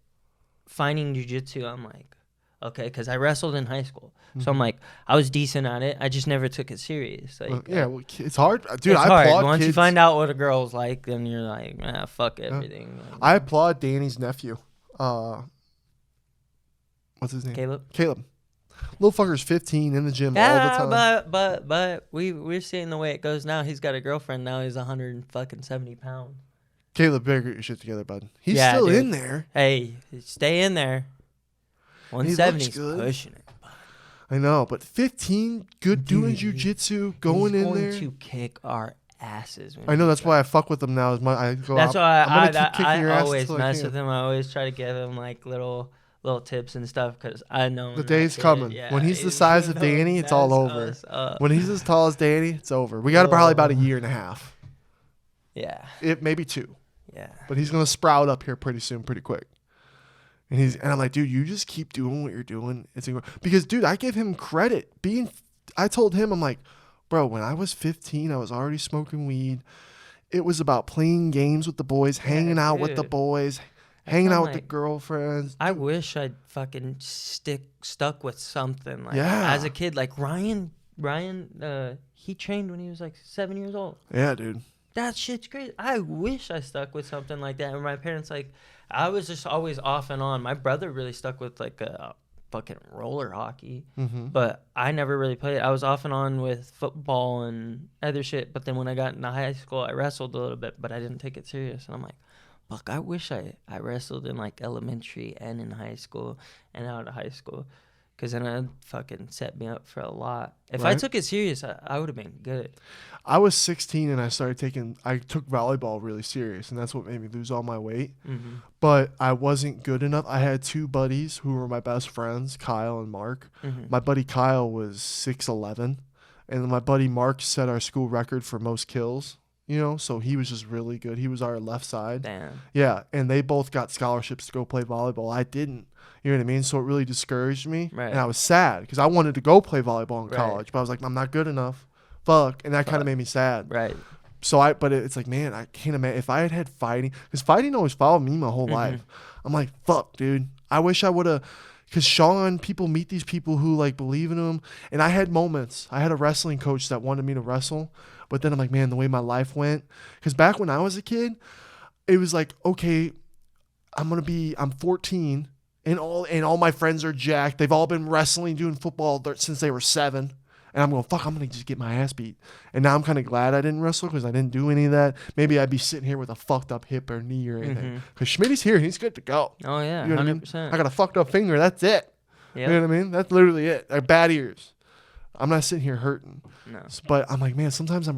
finding jiu-jitsu, I'm like, okay, because I wrestled in high school. So I'm like, I was decent at it. I just never took it serious. Like, well, it's hard. Dude, it's I hard. applaud Once kids. you find out what a girl's like, then you're like, fuck everything. I applaud Danny's nephew. What's his name? Caleb. Little fucker's 15 in the gym all the time. But we're seeing the way it goes now. He's got a girlfriend now. He's 170 pounds. Caleb, better get your shit together, bud. He's still in there. Hey, stay in there. 170's pushing it. I know, but 15, good doing jiu-jitsu, going in there. He's going to kick our asses. I know, that's why I fuck with him now. I'm why I always mess mess with him. I always try to give him like little tips and stuff because I know the day's coming. Yeah, when he's the size of Danny, it's all over. When he's as tall as Danny, it's over. We got probably about a year and a half. Yeah. Maybe 2. Yeah. But he's gonna sprout up here pretty soon, pretty quick. And I'm like, dude, you just keep doing what you're doing. Because, dude, I give him credit. I told him, I'm like, bro, when I was 15, I was already smoking weed. It was about playing games with the boys, hanging out with the boys, hanging out with the girlfriends. I wish I'd fucking stuck with something. Like, as a kid, like Ryan, he trained when he was like 7 years old. Yeah, dude. That shit's crazy. I wish I stuck with something like that. And my parents, like, I was just always off and on. My brother really stuck with like a fucking roller hockey, but I never really played. I was off and on with football and other shit. But then when I got into high school, I wrestled a little bit, but I didn't take it serious. And I'm like, fuck, I wish I wrestled in like elementary and in high school and out of high school. Because then it fucking set me up for a lot. If I took it serious, I would have been good. I was 16 and I took volleyball really serious, and that's what made me lose all my weight. But I wasn't good enough. I had 2 buddies who were my best friends, Kyle and Mark. My buddy Kyle was 6'11", and my buddy Mark set our school record for most kills. You know, so he was just really good. He was our left side. Damn. Yeah, and they both got scholarships to go play volleyball. I didn't. You know what I mean? So it really discouraged me. Right. And I was sad because I wanted to go play volleyball in college. But I was like, I'm not good enough. Fuck. And that kind of made me sad. Right. So but it's like, man, I can't imagine. If I had fighting, because fighting always followed me my whole life. I'm like, fuck, dude. I wish I would have. Because Sean, people meet these people who like believe in him. And I had moments. I had a wrestling coach that wanted me to wrestle. But then I'm like, man, the way my life went, because back when I was a kid, it was like, okay, I'm 14 and all my friends are jacked. They've all been wrestling, doing football since they were 7. And I'm going, fuck, I'm going to just get my ass beat. And now I'm kind of glad I didn't wrestle because I didn't do any of that. Maybe I'd be sitting here with a fucked up hip or knee or anything. Because Schmitty's here. He's good to go. Oh, yeah, you know 100%. I mean? I got a fucked up finger. That's it. Yep. You know what I mean? That's literally it. Like bad ears. I'm not sitting here hurting. No. But I'm like, man, sometimes I'm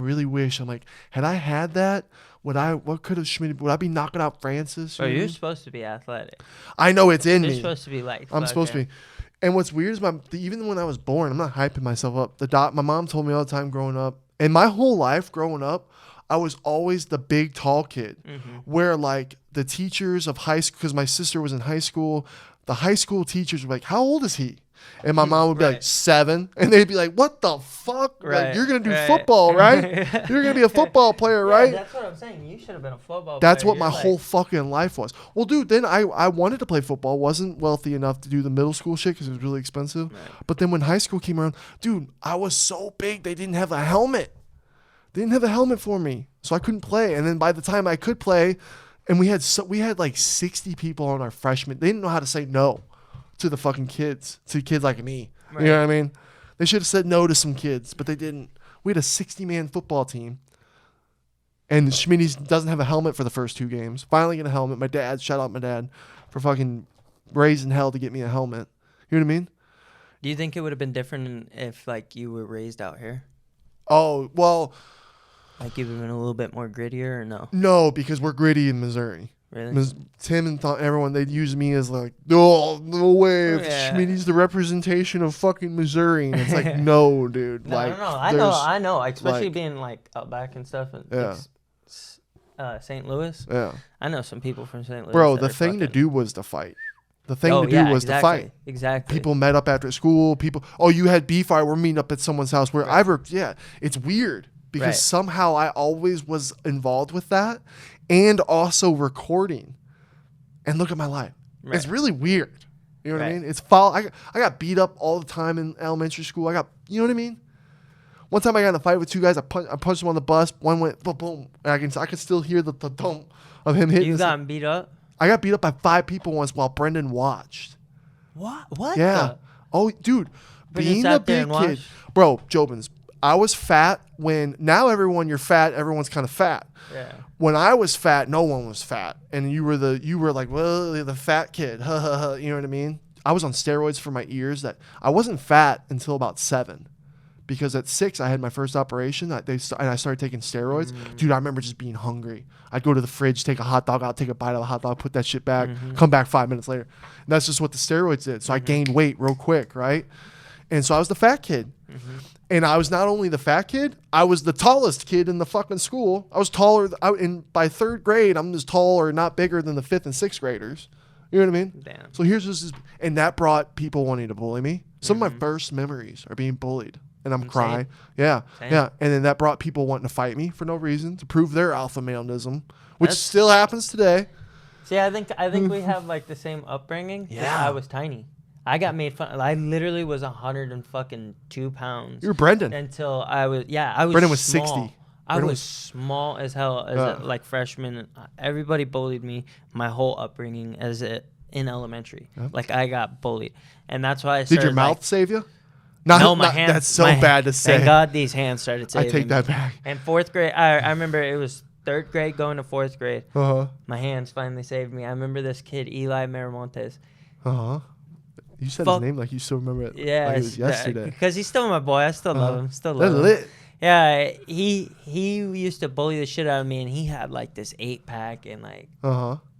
like, had I had that, would I be knocking out Francis? Bro, you're supposed to be athletic. I know it's in me. You're supposed to be like, I'm supposed to be. And what's weird is even when I was born, I'm not hyping myself up. My mom told me all the time growing up, and my whole life growing up, I was always the big, tall kid. Where like the teachers of high school, because my sister was in high school, the high school teachers were like, how old is he? And my mom would be like 7, and they'd be like, "What the fuck? Like, you're gonna do football, right? You're gonna be a football player, right?" That's what I'm saying. You should have been a football player. That's what my whole fucking life was. Well, dude, then I wanted to play football. Wasn't wealthy enough to do the middle school shit because it was really expensive. Right. But then when high school came around, dude, I was so big they didn't have a helmet. They didn't have a helmet for me, so I couldn't play. And then by the time I could play, and we had like 60 people on our freshman. They didn't know how to say no to the fucking kids, to kids like me. Right. You know what I mean? They should have said no to some kids, but they didn't. We had a 60-man football team, and Schmitty doesn't have a helmet for the first 2 games. Finally get a helmet. Shout out my dad for fucking raising hell to get me a helmet. You know what I mean? Do you think it would have been different if like you were raised out here? Oh, well. Like you would have been a little bit more grittier or no? No, because we're gritty in Missouri. Really? Tim and everyone, they'd use me as like, oh, no way. Schmitty's the representation of fucking Missouri. And it's like, no, dude. No, like, no. I know. Especially like, being like out back and stuff. And St. Louis. Yeah. I know some people from St. Louis. Bro, the thing to do was to fight. The thing to do was to fight. Exactly. People met up after school. You had beef. All right, we're meeting up at someone's house. It's weird. Because somehow I always was involved with that and also recording. And look at my life. Right. It's really weird. You know what I mean? It's foul. I got beat up all the time in elementary school. You know what I mean? One time I got in a fight with 2 guys. I punched them on the bus. One went boom, boom. And I could still hear the thump of him hitting. You got beat up? I got beat up by 5 people once while Brendan watched. What? Yeah. Oh, dude. Being a big kid. Bro, JOBINS. I was fat now you're fat, everyone's kind of fat. Yeah. When I was fat, no one was fat. And you were like, well, the fat kid. You know what I mean? I was on steroids for my ears. That I wasn't fat until about 7. Because at 6, I had my first operation and I started taking steroids. Dude, I remember just being hungry. I'd go to the fridge, take a hot dog out, take a bite of the hot dog, put that shit back, come back 5 minutes later. And that's just what the steroids did. So I gained weight real quick, right? And so I was the fat kid. And I was not only the fat kid, I was the tallest kid in the fucking school. I was taller. By 3rd grade, I'm as tall or not bigger than the 5th and 6th graders. You know what I mean? Damn. So here's this, and that brought people wanting to bully me. Some of my first memories are being bullied, and I'm crying. Yeah. And then that brought people wanting to fight me for no reason to prove their alpha maleism, which still happens today. See, I think we have like the same upbringing. Yeah. I was tiny. I got made fun. I literally was 102 pounds. You're Brendan. Until I was Brendan was small. 60. I was small as hell as like freshman. Everybody bullied me my whole upbringing in elementary. Yep. Like I got bullied, and that's why I started. Did your mouth save you? No, my hands. That's so bad to say. Thank God these hands started saving me. I take that back. And 4th grade, I remember it was 3rd grade going to 4th grade. My hands finally saved me. I remember this kid, Eli Miramontes. You said his name like you still remember it. Yeah, like it was yesterday. Because he's still my boy. I still love him. Still love him. Lit. Yeah, he used to bully the shit out of me, and he had like this 8-pack and like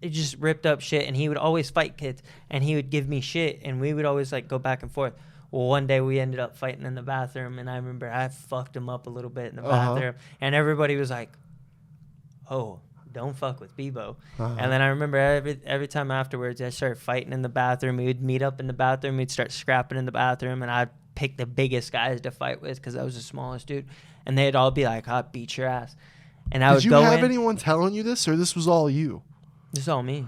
it just ripped up shit. And he would always fight kids, and he would give me shit, and we would always like go back and forth. Well, one day we ended up fighting in the bathroom, and I remember I fucked him up a little bit in the bathroom, and everybody was like, "Oh, don't fuck with Bebo." And then I remember every time afterwards I started fighting in the bathroom. We would meet up in the bathroom. We'd start scrapping in the bathroom, and I'd pick the biggest guys to fight with because I was the smallest dude. And they'd all be like, "I'll beat your ass." And I would go in. Did you have anyone telling you this, or this was all you? This is all me.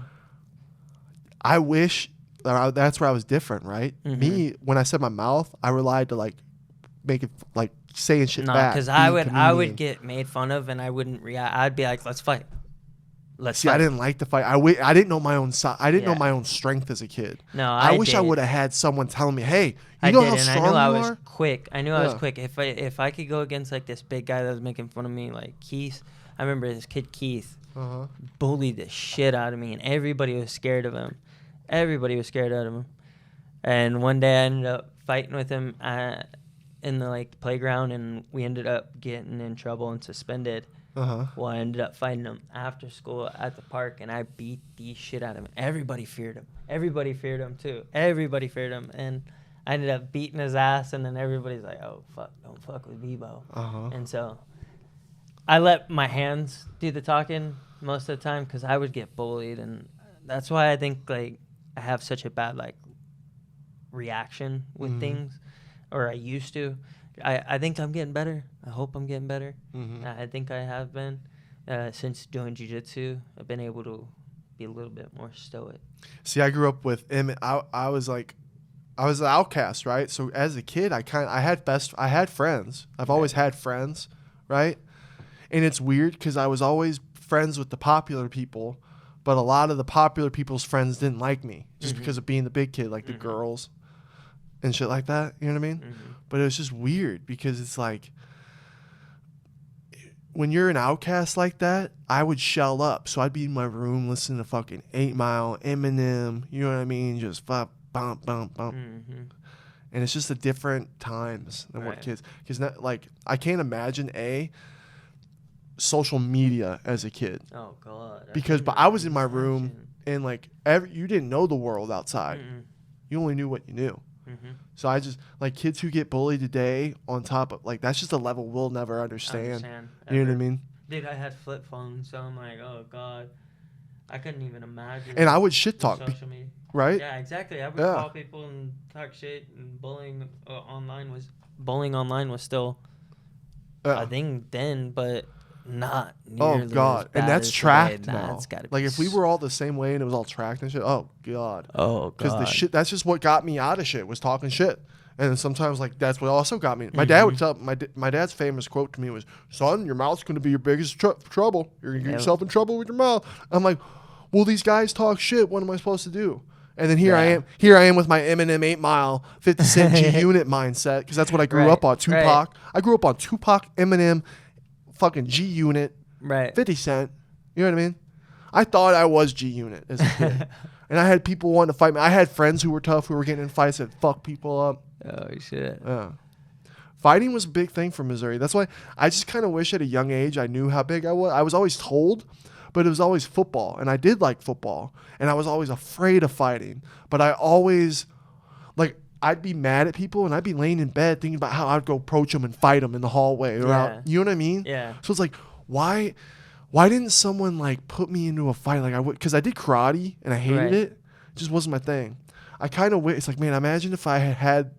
I wish that's where I was different, right? Me, when I said my mouth, I relied to like making like saying shit No, back. because being I would comedian. get made fun of and I wouldn't react. I'd be like, let's fight. Let's See, fight. I didn't like the fight. I didn't know my own side. I didn't know Yeah. my own strength as a kid. No, I wish I did. would have had someone telling me, "Hey, you I know did, how and strong I knew I you was are." quick. I knew I was Yeah. quick. If I could go against like this big guy that was making fun of me, like Keith. I remember this kid Keith Uh-huh. bullied the shit out of me, and everybody was scared of him. Everybody was scared of him. And one day I ended up fighting with him in the like playground, and we ended up getting in trouble and suspended. Uh-huh. Well, I ended up fighting him after school at the park, and I beat the shit out of him. Everybody feared him. Everybody feared him, too. Everybody feared him. And I ended up beating his ass, and then everybody's like, oh, fuck, don't fuck with Bebo. Uh-huh. And so I let my hands do the talking most of the time because I would get bullied. And that's why I think, like, I have such a bad, like, reaction with things, or I used to. I think I'm getting better. I hope I'm getting better. I think I have been. Since doing jiu-jitsu, I've been able to be a little bit more stoic. See, I grew up with him. I was an outcast, right? So as a kid, I had friends. I've always had friends, right? And it's weird because I was always friends with the popular people, but a lot of the popular people's friends didn't like me just because of being the big kid, like the girls and shit like that. You know what I mean? But it was just weird because it's like when you're an outcast like that, I would shell up. So I'd be in my room listening to fucking 8 Mile, Eminem, you know what I mean? Just bump, bump, bump. And it's just a different times than what kids, because like I can't imagine social media as a kid. Oh God! But I was in my room and like you didn't know the world outside. You only knew what you knew. So I just like kids who get bullied today on top of like that's just a level we'll never understand. You know what I mean? Dude, I had flip phones, so I'm like, oh God, I couldn't even imagine. And I would shit talk, social media. right? Yeah, exactly. I would call people and talk shit, and bullying online was still a thing then, but not nearly Oh God, as bad and that's as tracked today. now. It's gotta Like be if we were all the same way and it was all tracked and shit. Oh God. Oh God. Because the shit, that's just what got me out of shit was talking shit. And then sometimes like that's what also got me. My dad would tell my dad's famous quote to me was, "Son, your mouth's gonna be your biggest trouble. You're gonna get yourself in trouble with your mouth." I'm like, well, these guys talk shit. What am I supposed to do? And then here I am with my Eminem 8 Mile 50 Cent G Unit mindset because that's what I grew up on. Tupac. I grew up on Tupac, Eminem, fucking G Unit. Right. 50 Cent. You know what I mean? I thought I was G Unit as a kid. And I had people wanting to fight me. I had friends who were tough, who were getting in fights that fuck people up. Oh, shit. Yeah. Fighting was a big thing for Missouri. That's why I just kind of wish at a young age I knew how big I was. I was always told, but it was always football. And I did like football. And I was always afraid of fighting. But I always, like, I'd be mad at people and I'd be laying in bed thinking about how I'd go approach them and fight them in the hallway. Or out, you know what I mean? Yeah. So it's like, why didn't someone like put me into a fight like I would? Because I did karate and I hated it. It just wasn't my thing. I kind of wish. It's like, man, imagine if I had had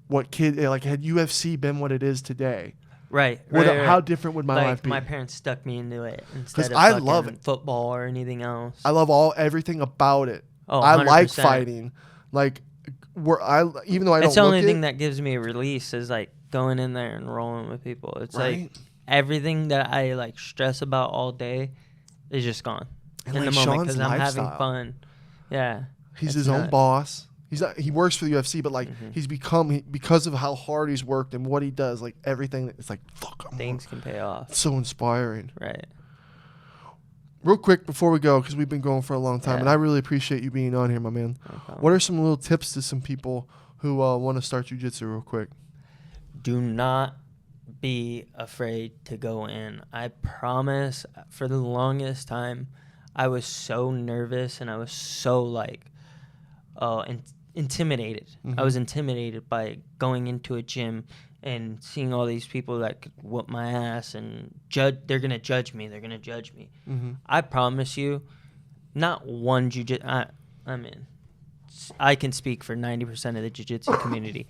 UFC been what it is today. Right. How different would my life be? My parents stuck me into it instead of I love it. Football or anything else. I love everything about it. Oh, I 100%. like fighting. Like even though I don't. It's the only thing that gives me a release is like going in there and rolling with people. It's like everything that I like stress about all day is just gone in the moment because I'm having fun. Yeah. He's his own boss. He works for the UFC, but like he's become because of how hard he's worked and what he does, like everything. It's like fuck. Things can pay off. It's so inspiring. Right. Real quick before we go, because we've been going for a long time, and I really appreciate you being on here, my man. What are some little tips to some people who want to start jiu-jitsu real quick? Do not be afraid to go in. I promise, for the longest time, I was so nervous and I was so like, intimidated. I was intimidated by going into a gym and seeing all these people that could whoop my ass and they're going to judge me. They're going to judge me. I promise you, not one jiu-jitsu, I can speak for 90% of the jiu-jitsu community.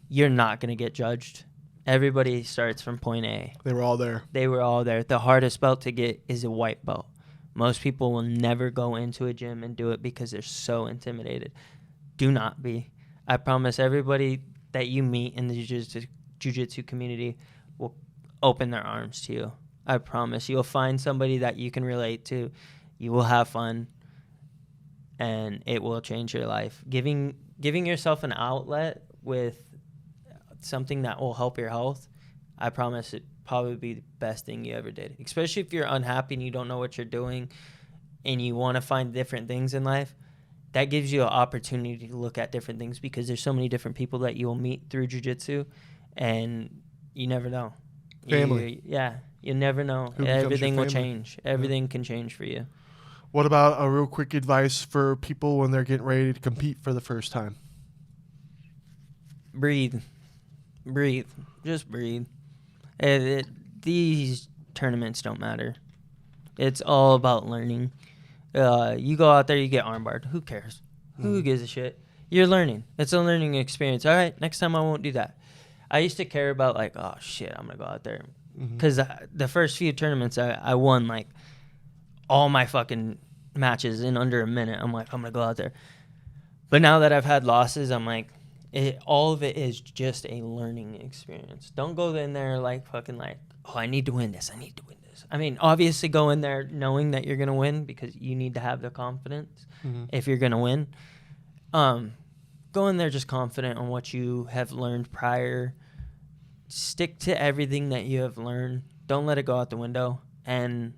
You're not going to get judged. Everybody starts from point A. They were all there. The hardest belt to get is a white belt. Most people will never go into a gym and do it because they're so intimidated. Do not be. I promise everybody that you meet in the jiu-jitsu community will open their arms to you. I promise. You'll find somebody that you can relate to. You will have fun, and it will change your life. Giving yourself an outlet with something that will help your health, I promise it probably be the best thing you ever did. Especially if you're unhappy and you don't know what you're doing and you want to find different things in life. That gives you an opportunity to look at different things because there's so many different people that you'll meet through jiu-jitsu, and you never know. Family. You never know. Everything will change. Everything can change for you. What about a real quick advice for people when they're getting ready to compete for the first time? Breathe. Just breathe. These tournaments don't matter. It's all about learning. You go out there, you get armbarred. Who cares? Who gives a shit? You're learning. It's a learning experience. All right, next time I won't do that. I used to care about like, oh shit, I'm gonna go out there, because the first few tournaments I won like all my fucking matches in under a minute. I'm like, I'm gonna go out there. But now that I've had losses, I'm like, all of it is just a learning experience. Don't go in there like fucking like, oh, I need to win this. I mean, obviously go in there knowing that you're going to win because you need to have the confidence if you're going to win. Go in there just confident on what you have learned prior. Stick to everything that you have learned. Don't let it go out the window. And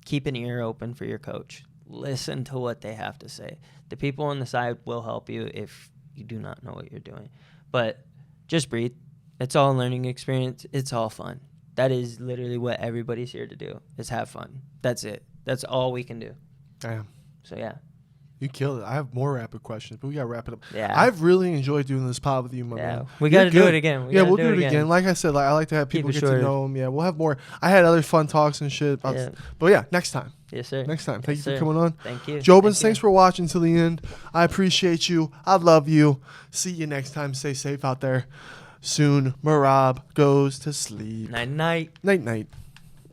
keep an ear open for your coach. Listen to what they have to say. The people on the side will help you if you do not know what you're doing. But just breathe. It's all a learning experience. It's all fun. That is literally what everybody's here to do, is have fun. That's it. That's all we can do. Damn. So, yeah. You killed it. I have more rapid questions, but we got to wrap it up. Yeah. I've really enjoyed doing this pod with you, my man. We got to do it again. We'll do it again. Like I said, I like to have people get to know them. Yeah, we'll have more. I had other fun talks and shit. But yeah, next time. Yes, sir. Next time. Thank you for coming on. Thank you. JOBINS, thanks for watching till the end. I appreciate you. I love you. See you next time. Stay safe out there. Soon, MERAB goes to sleep. Night-night. Night-night.